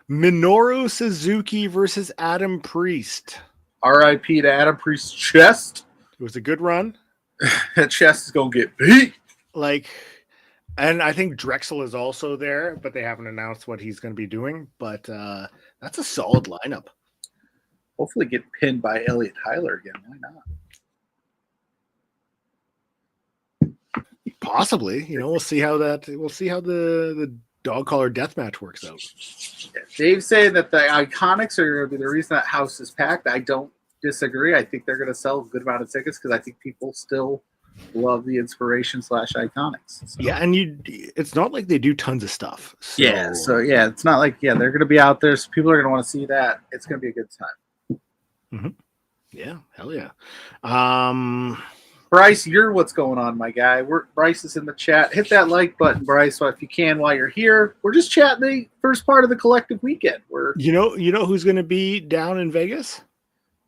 [SPEAKER 2] Minoru Suzuki versus Adam Priest.
[SPEAKER 1] R.I.P. to Adam Priest's chest.
[SPEAKER 2] It was a good run.
[SPEAKER 1] That chest is going to get beat.
[SPEAKER 2] And I think Drexel is also there, but they haven't announced what he's going to be doing. But that's a solid lineup.
[SPEAKER 1] Hopefully get pinned by Elliot Tyler again. Why not?
[SPEAKER 2] Possibly. We'll see how the dog collar death match works out.
[SPEAKER 1] Yeah, Dave's saying that the Iconics are going to be the reason that house is packed. I don't disagree. I think they're going to sell a good amount of tickets because I think people still love the inspiration / Iconics. So.
[SPEAKER 2] Yeah, and it's not like they do tons of stuff. So.
[SPEAKER 1] Yeah, it's not like they're going to be out there. So people are going to want to see that. It's going to be a good time.
[SPEAKER 2] Mm-hmm. Yeah, hell yeah.
[SPEAKER 1] Bryce, you're what's going on, my guy. Bryce is in the chat. Hit that like button, Bryce, so if you can while you're here. We're just chatting the first part of the Collective Weekend.
[SPEAKER 2] You know who's going to be down in Vegas?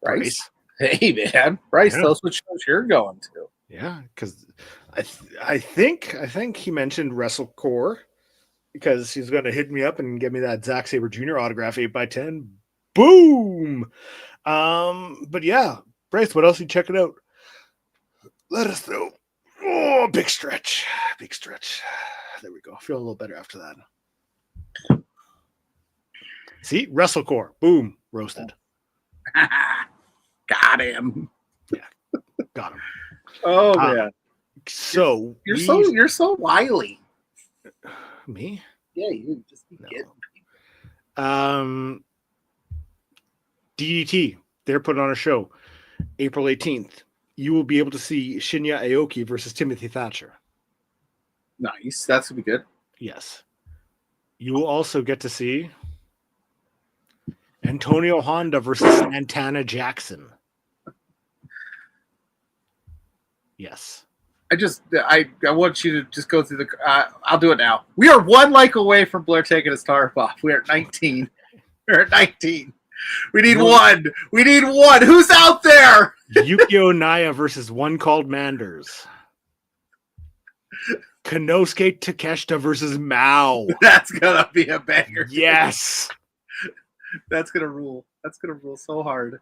[SPEAKER 1] Bryce. Hey, man. Bryce, tell us what shows you're going to.
[SPEAKER 2] Yeah, because I think he mentioned WrestleCore because he's going to hit me up and give me that Zack Sabre Jr. autograph 8x10. Boom! But yeah, Bryce, what else are you checking out? Let us know. Oh, big stretch. There we go. Feel a little better after that. See, WrestleCore. Boom, roasted.
[SPEAKER 1] Got him.
[SPEAKER 2] Yeah, got him.
[SPEAKER 1] Oh man.
[SPEAKER 2] So
[SPEAKER 1] you're so wily.
[SPEAKER 2] Me?
[SPEAKER 1] Yeah, you just be getting
[SPEAKER 2] people. DDT. They're putting on a show April 18th. You will be able to see Shinya Aoki versus Timothy Thatcher.
[SPEAKER 1] Nice. That's going to be good.
[SPEAKER 2] Yes. You will also get to see Antonio Honda versus Santana Jackson. Yes.
[SPEAKER 1] I want you to just go through the I'll do it now. We are one like away from Blair taking a star off. We're at 19. We're at 19. We need one. We need one. Who's out there?
[SPEAKER 2] Yukio Naya versus one called Manders. Konosuke Takeshita versus Mao.
[SPEAKER 1] That's gonna be a banger.
[SPEAKER 2] Yes.
[SPEAKER 1] That's gonna rule. That's gonna rule so hard.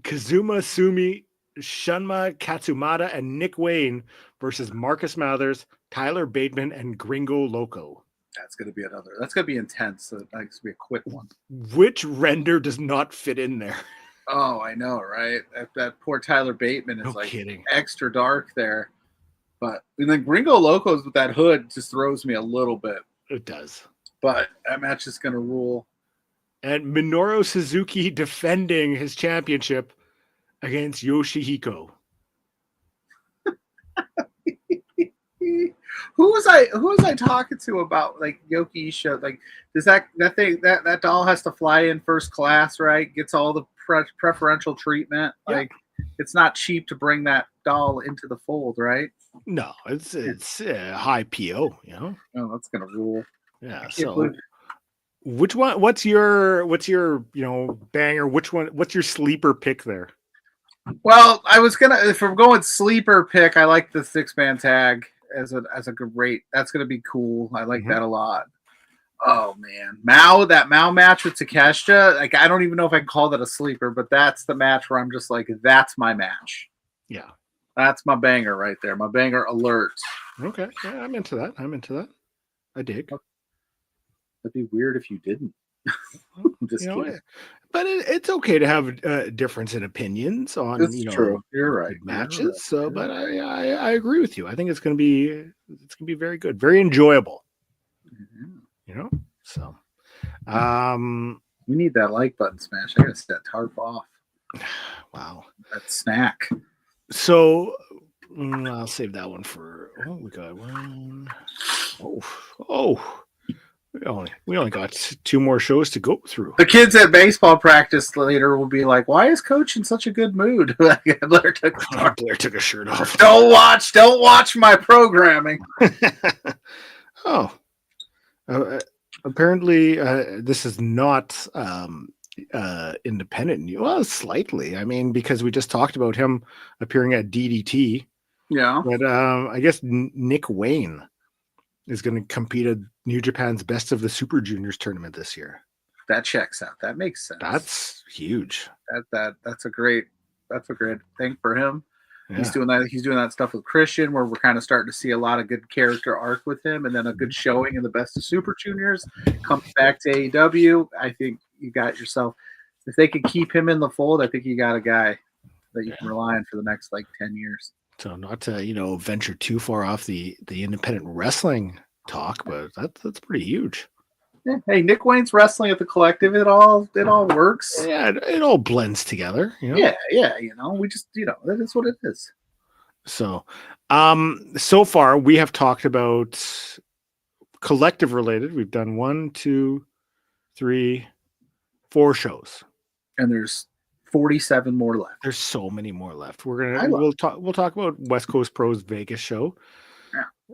[SPEAKER 2] Kazuma Sumi, Shunma Katsumata, and Nick Wayne versus Marcus Mathers, Tyler Bateman, and Gringo Loco.
[SPEAKER 1] That's going to be another. That's going to be intense. So that's going to be a quick one.
[SPEAKER 2] Which render does not fit in there?
[SPEAKER 1] Oh, I know, right? That poor Tyler Bateman is extra dark there. But and then Gringo Locos with that hood just throws me a little bit.
[SPEAKER 2] It does.
[SPEAKER 1] But that match is going to rule.
[SPEAKER 2] And Minoru Suzuki defending his championship against Yoshihiko.
[SPEAKER 1] Who was I talking to about like Yoki Isha? Like, does that doll has to fly in first class, right? Gets all the preferential treatment. Yeah. Like, it's not cheap to bring that doll into the fold, right?
[SPEAKER 2] No, it's a high PO, you know.
[SPEAKER 1] Oh, that's gonna rule.
[SPEAKER 2] Yeah. So, which one? What's your banger? Which one? What's your sleeper pick there?
[SPEAKER 1] Well, I was gonna, if I'm going sleeper pick, I like the 6-man tag. as a great. That's going to be cool. I like that a lot. Oh man, that Mao match with Takeshita. Like I don't even know if I can call that a sleeper, but that's the match where I'm just like, that's my match.
[SPEAKER 2] Yeah,
[SPEAKER 1] that's my banger right there. My banger alert.
[SPEAKER 2] Okay, yeah, I'm into that. I dig.
[SPEAKER 1] It'd be weird if you didn't. Just kidding.
[SPEAKER 2] But it's okay to have a difference in opinions on
[SPEAKER 1] it's true. You're right.
[SPEAKER 2] matches. So, but I agree with you. I think it's gonna be very good, very enjoyable. So
[SPEAKER 1] we need that like button smash. I gotta set that tarp off.
[SPEAKER 2] Wow,
[SPEAKER 1] that snack.
[SPEAKER 2] So I'll save that one for. Oh, we got one. We only got 2 more shows to go through.
[SPEAKER 1] The kids at baseball practice later will be like, "Why is Coach in such a good mood?" Blair took
[SPEAKER 2] a shirt off.
[SPEAKER 1] Don't watch my programming.
[SPEAKER 2] Apparently, this is not independent news. Well, slightly. I mean, because we just talked about him appearing at DDT.
[SPEAKER 1] Yeah.
[SPEAKER 2] But I guess Nick Wayne is going to compete at New Japan's Best of the Super Juniors tournament this year.
[SPEAKER 1] That checks out. That makes sense.
[SPEAKER 2] That's huge.
[SPEAKER 1] That's a great thing for him.
[SPEAKER 2] Yeah.
[SPEAKER 1] He's doing that stuff with Christian, where we're kind of starting to see a lot of good character arc with him, and then a good showing in the Best of Super Juniors. Comes back to AEW. I think you got yourself. If they could keep him in the fold, I think you got a guy that you can rely on for the next 10 years.
[SPEAKER 2] So not to venture too far off the independent wrestling talk, but that's pretty huge.
[SPEAKER 1] Yeah. Hey, Nick Wayne's wrestling at the Collective. It all works.
[SPEAKER 2] Yeah, it all blends together.
[SPEAKER 1] Yeah. We just that is what it is.
[SPEAKER 2] So, so far we have talked about Collective related. We've done 1, 2, 3, 4 shows,
[SPEAKER 1] and there's 47 more left.
[SPEAKER 2] There's so many more left. We'll talk about West Coast Pro's Vegas show,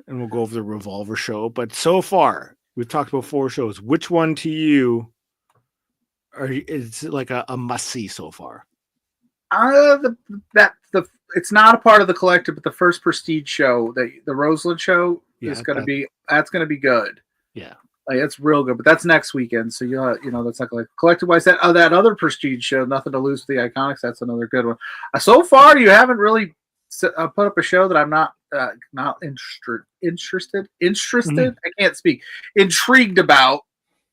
[SPEAKER 2] and we'll go over the Revolver show. But so far, we've talked about 4 shows. Which one to you is like a must see so far?
[SPEAKER 1] It's not a part of the Collective, but the first Prestige show, the Roseland show, is going to be good.
[SPEAKER 2] Yeah.
[SPEAKER 1] It's real good, but that's next weekend. So that's like Collective wise. That other Prestige show, Nothing to Lose with the Iconics. That's another good one. So far, you haven't really put up a show that I'm not interested. I can't speak. Intrigued about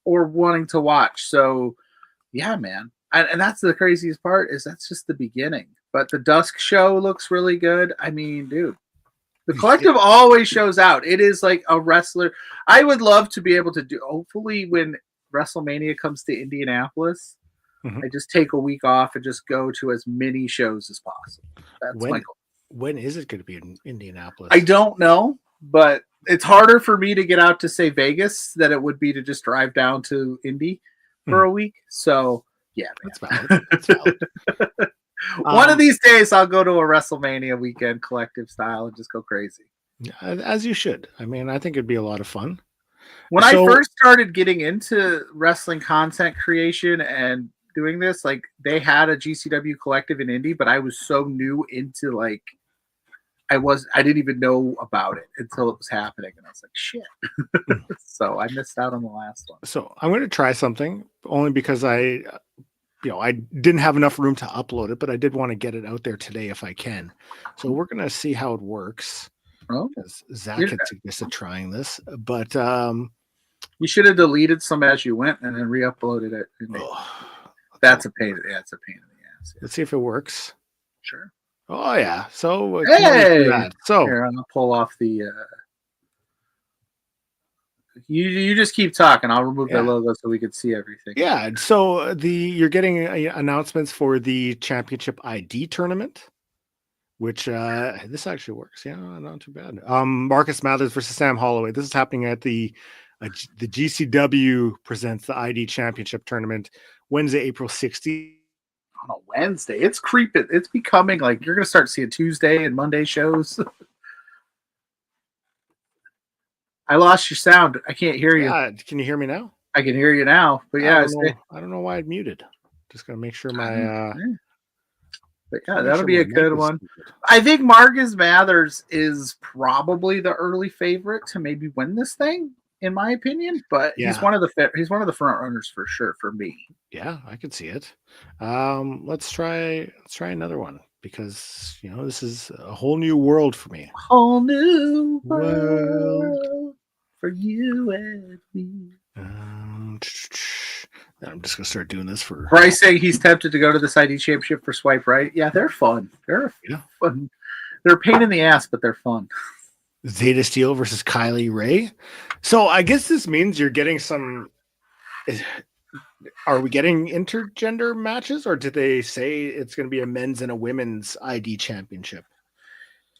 [SPEAKER 1] or wanting to watch. So, yeah, man. And that's the craziest part is that's just the beginning. But the Dusk show looks really good. I mean, dude. The Collective always shows out. It is like a wrestler. I would love to be able to do. Hopefully, when WrestleMania comes to Indianapolis, I just take a week off and just go to as many shows as possible. That's my goal.
[SPEAKER 2] When is it going to be in Indianapolis?
[SPEAKER 1] I don't know, but it's harder for me to get out to say Vegas than it would be to just drive down to Indy for a week. So yeah,
[SPEAKER 2] that's valid. That's valid.
[SPEAKER 1] One of these days, I'll go to a WrestleMania weekend Collective style and just go crazy.
[SPEAKER 2] As you should. I mean, I think it'd be a lot of fun.
[SPEAKER 1] When I first started getting into wrestling content creation and doing this, they had a GCW Collective in Indy, but I was so new into I didn't even know about it until it was happening, and I was like, shit. So I missed out on the last one.
[SPEAKER 2] So I'm going to try something only because I didn't have enough room to upload it, but I did want to get it out there today if I can. So we're going to see how it works.
[SPEAKER 1] Oh,
[SPEAKER 2] Zach had suggested trying this, but
[SPEAKER 1] you should have deleted some as you went and then re-uploaded it. That's a pain. Yeah, it's a pain in the ass. Yeah.
[SPEAKER 2] Let's see if it works.
[SPEAKER 1] Sure.
[SPEAKER 2] Oh yeah. So
[SPEAKER 1] hey, so here, I'm gonna pull off the. You just keep talking. I'll remove the logo so we can see everything.
[SPEAKER 2] Yeah. So you're getting announcements for the Championship ID tournament, which this actually works. Yeah, not too bad. Marcus Mathers versus Sam Holloway. This is happening at the GCW presents the ID Championship tournament Wednesday, April 16th.
[SPEAKER 1] On a Wednesday, it's creeping. It's becoming like you're gonna start seeing Tuesday and Monday shows. I lost your sound. I can't hear you.
[SPEAKER 2] Can you hear me now?
[SPEAKER 1] I can hear you now. But yeah,
[SPEAKER 2] I don't know why I'd muted. Just gonna make sure my
[SPEAKER 1] But yeah, that'll be a good one. I think Marcus Mathers is probably the early favorite to maybe win this thing, in my opinion. But he's one of the front runners for sure for me.
[SPEAKER 2] Yeah, I could see it. Let's try another one because this is a whole new world for me.
[SPEAKER 1] Whole new world for you and me.
[SPEAKER 2] I'm just gonna start doing this for
[SPEAKER 1] Bryce saying he's tempted to go to this ID championship for Swipe Right. Yeah, they're fun. They're fun. They're a pain in the ass, but they're fun.
[SPEAKER 2] Zeta Steel versus Kylie Ray. So I guess this means you're getting some. Are we getting intergender matches, or did they say it's going to be a men's and a women's ID championship?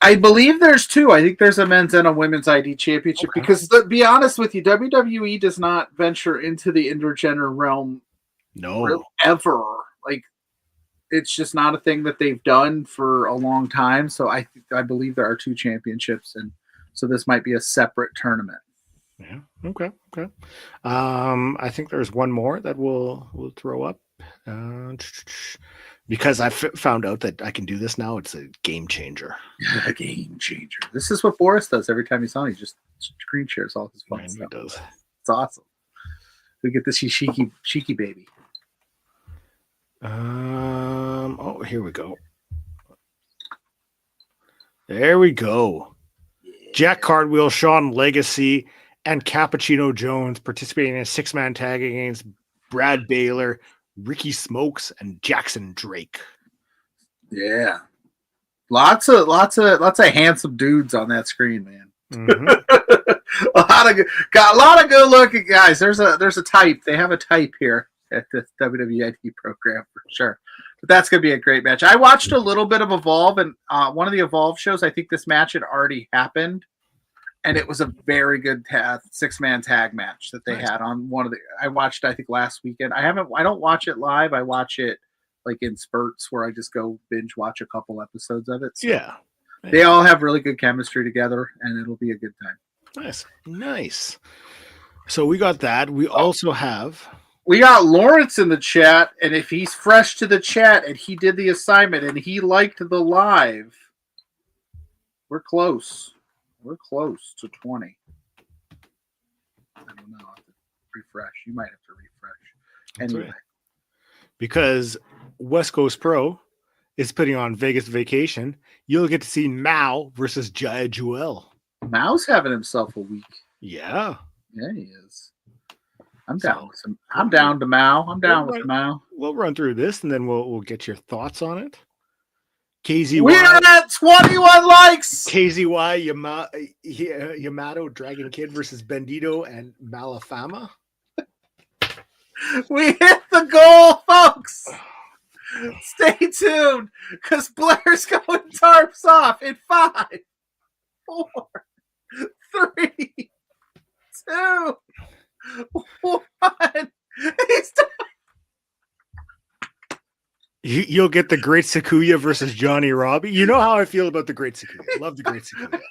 [SPEAKER 1] I believe there's two. I think there's a men's and a women's ID championship because, to be honest with you, WWE does not venture into the intergender realm.
[SPEAKER 2] No,
[SPEAKER 1] ever. Like, it's just not a thing that they've done for a long time. So I believe there are two championships, and so this might be a separate tournament.
[SPEAKER 2] Yeah. Okay. I think there's one more that we'll throw up. Because I found out that I can do this now. It's a game changer.
[SPEAKER 1] A game changer. This is what Boris does every time he's on. He just screen shares all his fun stuff.
[SPEAKER 2] He does.
[SPEAKER 1] It's awesome. We get this cheeky baby.
[SPEAKER 2] Oh, here we go. There we go. Yeah. Jack Cardwell, Sean Legacy, and Cappuccino Jones participating in a 6-man tag against Brad Baylor, Ricky Smokes, and Jackson Drake.
[SPEAKER 1] Yeah, lots of handsome dudes on that screen, man.
[SPEAKER 2] Mm-hmm.
[SPEAKER 1] got a lot of good looking guys. There's a type. They have a type here at the WWE program for sure. But that's gonna be a great match. I watched a little bit of Evolve, and one of the Evolve shows. I think this match had already happened. And it was a very good 6-man tag match that they had on one of the. I watched, I think, last weekend. I don't watch it live. I watch it like in spurts where I just go binge watch a couple episodes of it. So
[SPEAKER 2] yeah,
[SPEAKER 1] they all have really good chemistry together, and it'll be a good time.
[SPEAKER 2] Nice. So we got that. We also have.
[SPEAKER 1] We got Lawrence in the chat, and if he's fresh to the chat and he did the assignment and he liked the live, we're close. We're close to 20. I don't know. I have to refresh. You might have to refresh. Anyway.
[SPEAKER 2] Right. Because West Coast Pro is putting on Vegas Vacation, you'll get to see Mao versus Jaya Jewel.
[SPEAKER 1] Mao's having himself a week.
[SPEAKER 2] Yeah.
[SPEAKER 1] Yeah, he is. I'm down with some. I'm down to Mao. I'm down with Mao.
[SPEAKER 2] We'll run through this and then we'll get your thoughts on it. KZY.
[SPEAKER 1] We're at 21 likes.
[SPEAKER 2] KZY Yamato Dragon Kid versus Bandito and Malafama.
[SPEAKER 1] We hit the goal, folks. Stay tuned, because Blair's going tarps off in 5, 4, 3, 2, 1.
[SPEAKER 2] You'll get the Great Sakuya versus Johnny Robbie. You know how I feel about the Great Sakuya. Love the Great Sakuya.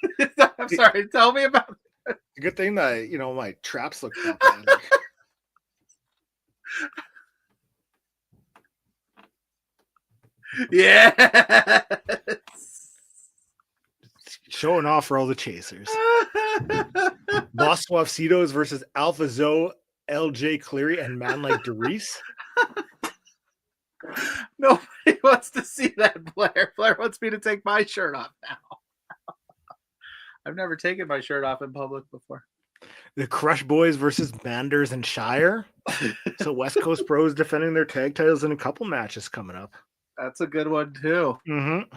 [SPEAKER 1] I'm sorry. Tell me about it.
[SPEAKER 2] Good thing that my traps look bad.
[SPEAKER 1] Yes.
[SPEAKER 2] Showing off for all the chasers. Boss Suavcitos versus Alpha Zoe, LJ Cleary, and Man Like Derice.
[SPEAKER 1] Nobody wants to see that, Blair. Blair wants me to take my shirt off now. I've never taken my shirt off in public before.
[SPEAKER 2] The Crush Boys versus Manders and Shire. So West Coast Pros defending their tag titles in a couple matches coming up.
[SPEAKER 1] That's a good one, too.
[SPEAKER 2] Mm-hmm.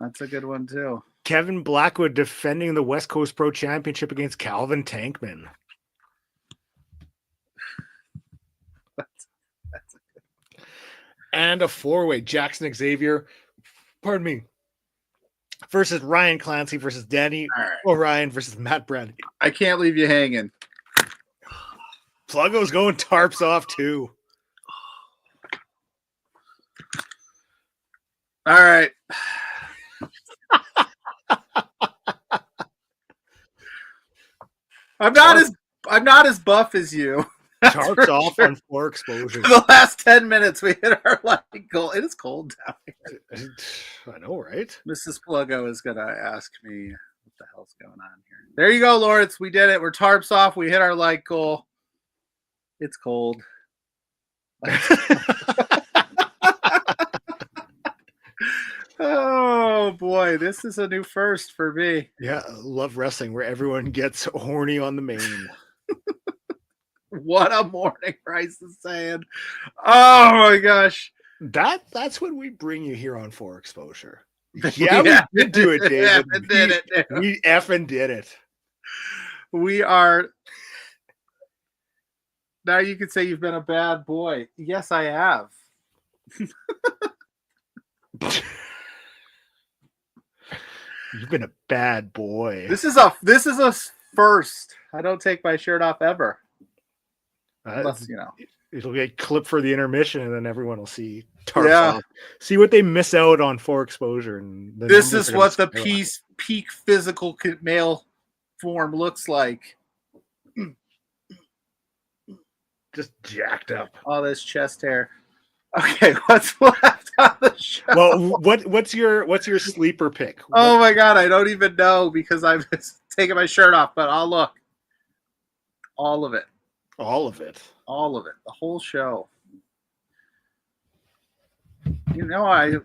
[SPEAKER 1] That's a good one, too.
[SPEAKER 2] Kevin Blackwood defending the West Coast Pro Championship against Calvin Tankman.
[SPEAKER 1] That's a good one.
[SPEAKER 2] And a 4-way Jackson Xavier, versus Ryan Clancy versus Danny O'Ryan versus Matt Brady.
[SPEAKER 1] I can't leave you hanging.
[SPEAKER 2] Pluggo's going tarps off too.
[SPEAKER 1] All right. I'm not as buff as you.
[SPEAKER 2] Tarps off on 4 exposures.
[SPEAKER 1] For the last 10 minutes, we hit our light goal. It is cold down here.
[SPEAKER 2] I know, right?
[SPEAKER 1] Mrs. Pluggo is going to ask me what the hell's going on here. There you go, Lawrence. We did it. We're tarps off. We hit our light goal. It's cold. Oh, boy. This is a new first for me.
[SPEAKER 2] Yeah, love wrestling where everyone gets horny on the main.
[SPEAKER 1] What a morning, Bryce is saying. Oh, my gosh.
[SPEAKER 2] That's when we bring you here on 4 Exposure.
[SPEAKER 1] Yeah,
[SPEAKER 2] we did do it, David.
[SPEAKER 1] We
[SPEAKER 2] effing did it.
[SPEAKER 1] We are. Now you could say you've been a bad boy. Yes, I have.
[SPEAKER 2] You've been a bad boy.
[SPEAKER 1] This is a first. I don't take my shirt off ever. Unless,
[SPEAKER 2] it'll be a clip for the intermission, and then everyone will see tarps off. See what they miss out on 4 Exposure. And
[SPEAKER 1] this is what the peak physical male form looks like.
[SPEAKER 2] Just jacked up.
[SPEAKER 1] All this chest hair. Okay, what's left on the show?
[SPEAKER 2] Well, what's your sleeper pick?
[SPEAKER 1] Oh my God, I don't even know because I've taken my shirt off, but I'll look. All of it.
[SPEAKER 2] All of it.
[SPEAKER 1] All of it. The whole show. Anyway.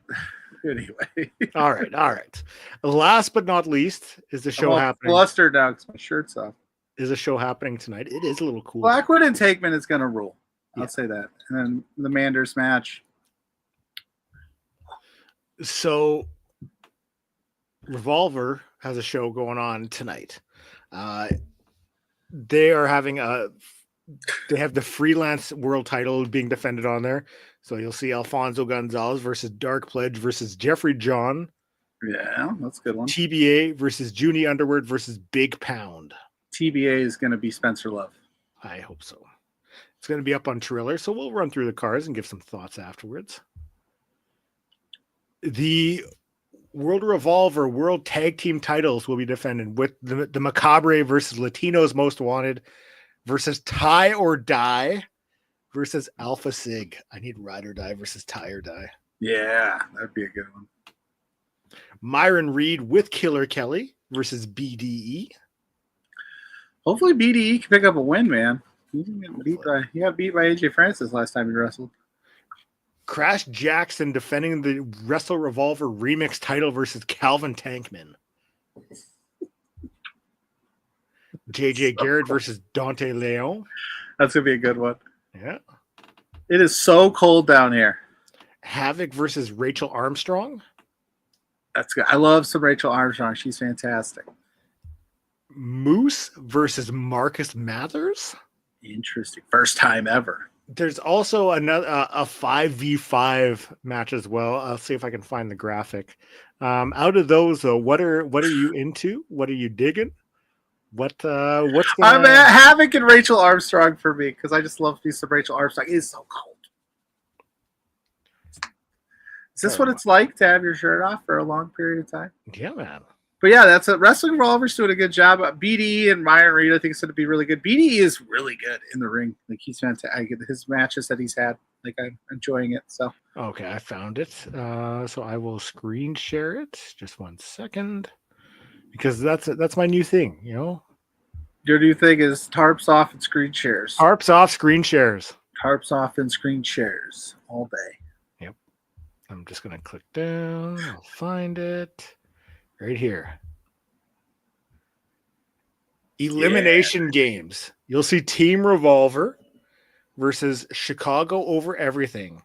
[SPEAKER 2] All right. Last but not least is the show happening.
[SPEAKER 1] Flustered now because my shirt's off.
[SPEAKER 2] Is a show happening tonight? It is a little cool.
[SPEAKER 1] Blackwood and Takeman is going to rule. I'll say that. And then the Manders match.
[SPEAKER 2] So, Revolver has a show going on tonight. They are having they have the freelance world title being defended on there. So you'll see Alfonso Gonzalez versus Dark Pledge versus Jeffrey John.
[SPEAKER 1] Yeah, that's a good one.
[SPEAKER 2] TBA versus Junie Underwood versus Big Pound.
[SPEAKER 1] TBA is going to be Spencer Love.
[SPEAKER 2] I hope so. It's going to be up on Triller, so we'll run through the cards and give some thoughts afterwards. The World Revolver World Tag Team titles will be defended with the Macabre versus Latinos Most Wanted versus Tie or Die versus Alpha Sig. I need Ride or Die versus Tie or Die.
[SPEAKER 1] Yeah, that'd be a good one.
[SPEAKER 2] Myron Reed with Killer Kelly versus BDE.
[SPEAKER 1] Hopefully BDE can pick up a win, man. He got beat by AJ Francis last time he wrestled.
[SPEAKER 2] Crash Jackson defending the Wrestle Revolver Remix title versus Calvin Tankman. JJ Garrett versus Dante Leon.
[SPEAKER 1] That's going to be a good one.
[SPEAKER 2] Yeah.
[SPEAKER 1] It is so cold down here.
[SPEAKER 2] Havoc versus Rachel Armstrong.
[SPEAKER 1] That's good. I love some Rachel Armstrong. She's fantastic.
[SPEAKER 2] Moose versus Marcus Mathers.
[SPEAKER 1] Interesting. First time ever.
[SPEAKER 2] There's also another a 5v5 match as well. I'll see if I can find the graphic. Out of those, though, what are you into? What are you digging? What's
[SPEAKER 1] I'm Havoc and Rachel Armstrong for me because I just love me some Rachel Armstrong. It is so cold. Is this what it's like to have your shirt off for a long period of time?
[SPEAKER 2] Yeah, man.
[SPEAKER 1] But yeah, that's it. Wrestling Revolver's doing a good job. BDE and Myron Reed, I think, is going to be really good. BDE is really good in the ring. Like he's fantastic. His matches that he's had, like I'm enjoying it. So
[SPEAKER 2] okay, I found it. So I will screen share it. Just 1 second, because that's my new thing. You know,
[SPEAKER 1] your new thing is tarps off and screen shares.
[SPEAKER 2] Tarps off, screen shares.
[SPEAKER 1] Tarps off and screen shares all day.
[SPEAKER 2] Yep. I'm just gonna click down. I'll find it. Right here. Elimination games. You'll see Team Revolver versus Chicago Over Everything.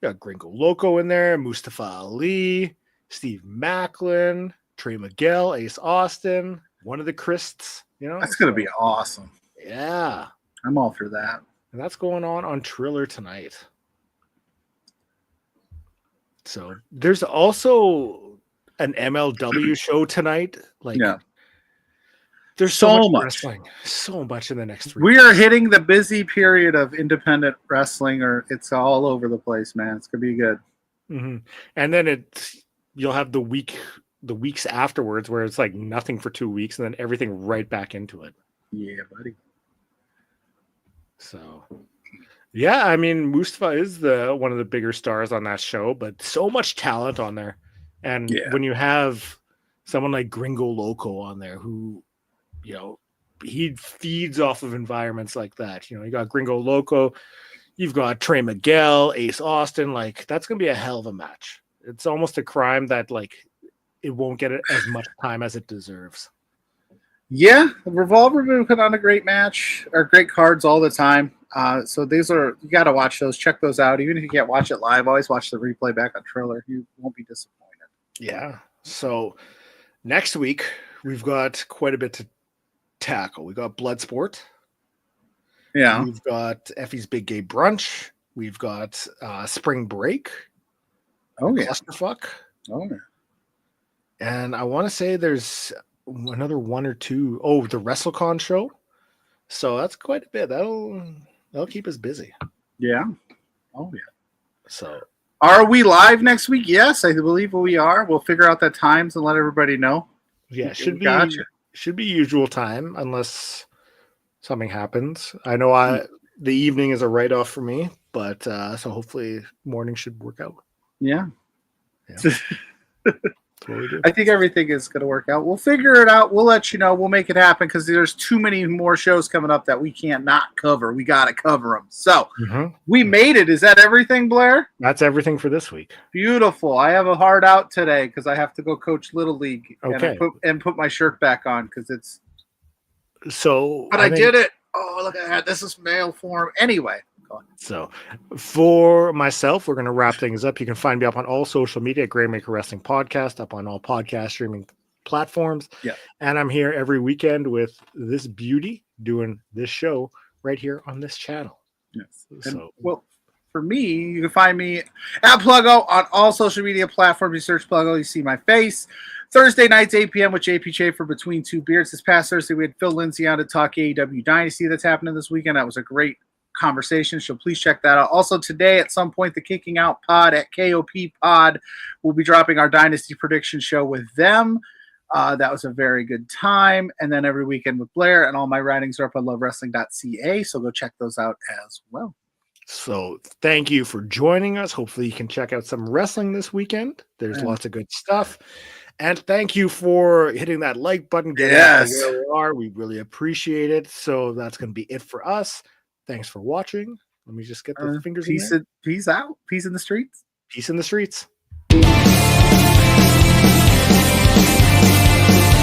[SPEAKER 2] You got Gringo Loco in there, Mustafa Ali, Steve Macklin, Trey Miguel, Ace Austin, one of the Christs. You know,
[SPEAKER 1] that's going to be awesome.
[SPEAKER 2] Yeah.
[SPEAKER 1] I'm all for that.
[SPEAKER 2] And that's going on Triller tonight. So there's also an MLW show tonight. There's so much wrestling, so much in the next 3
[SPEAKER 1] We are hitting the busy period of independent wrestling, or it's all over the place, man. It's gonna be good.
[SPEAKER 2] Mm-hmm. And then you'll have the weeks afterwards where it's like nothing for 2 weeks, and then everything right back into it.
[SPEAKER 1] Yeah, buddy.
[SPEAKER 2] So, yeah, I mean, Mustafa is one of the bigger stars on that show, but so much talent on there. And when you have someone like Gringo Loco on there, who, he feeds off of environments like that. You got Gringo Loco, you've got Trey Miguel, Ace Austin. Like, that's going to be a hell of a match. It's almost a crime that, like, it won't get as much time as it deserves.
[SPEAKER 1] Yeah, Revolver been put on a great match, or great cards all the time. So you got to watch those. Check those out. Even if you can't watch it live, always watch the replay back on Triller. You won't be disappointed.
[SPEAKER 2] Yeah. So next week, we've got quite a bit to tackle. We got Bloodsport.
[SPEAKER 1] Yeah.
[SPEAKER 2] We've got Effie's Big Gay Brunch. We've got Spring Break.
[SPEAKER 1] Oh, yeah.
[SPEAKER 2] Clusterfuck.
[SPEAKER 1] Oh, yeah.
[SPEAKER 2] And I want to say there's another one or two. Oh, the WrestleCon show. So that's quite a bit. That'll keep us busy.
[SPEAKER 1] Yeah. Oh, yeah.
[SPEAKER 2] So
[SPEAKER 1] are we live next week? Yes, I believe we are. We'll figure out the times and let everybody know.
[SPEAKER 2] Yeah, should be usual time unless something happens. I know the evening is a write-off for me, but so hopefully morning should work out.
[SPEAKER 1] Yeah.
[SPEAKER 2] That's what we do.
[SPEAKER 1] I think everything is going to work out. We'll figure it out. We'll let you know. We'll make it happen because there's too many more shows coming up that we can't not cover. We got to cover them. So we made it. Is that everything, Blair?
[SPEAKER 2] That's everything for this week.
[SPEAKER 1] Beautiful. I have a hard out today because I have to go coach Little League.
[SPEAKER 2] Okay.
[SPEAKER 1] And put my shirt back on because it's.
[SPEAKER 2] So.
[SPEAKER 1] But I did it. Oh, look at that. This is mail form. Anyway.
[SPEAKER 2] So for myself, we're going to wrap things up. You can find me up on all social media at Graymaker Wrestling Podcast, up on all podcast streaming platforms.
[SPEAKER 1] Yeah.
[SPEAKER 2] And I'm here every weekend with this beauty doing this show right here on this channel.
[SPEAKER 1] Yes.
[SPEAKER 2] So,
[SPEAKER 1] well, for me, you can find me at PLUGGO on all social media platforms. You search PLUGGO, you see my face. Thursday nights, 8 p.m. with JP Che for Between Two Beards. This past Thursday, we had Phil Lindsay on to talk AEW Dynasty that's happening this weekend. That was a great conversation, so please check that out. Also today at some point, the Kicking Out Pod at KOP Pod will be dropping our Dynasty prediction show with them. That was a very good time. And then every weekend with Blair, and all my writings are up on lovewrestling.ca, so go check those out as well.
[SPEAKER 2] So thank you for joining us. Hopefully you can check out some wrestling this weekend. There's lots of good stuff. And thank you for hitting that like button. Where we are. We really appreciate it. So that's going to be it for us. Thanks for watching. Let me just get the fingers in there.
[SPEAKER 1] Peace out. Peace in the streets.
[SPEAKER 2] Peace in the streets.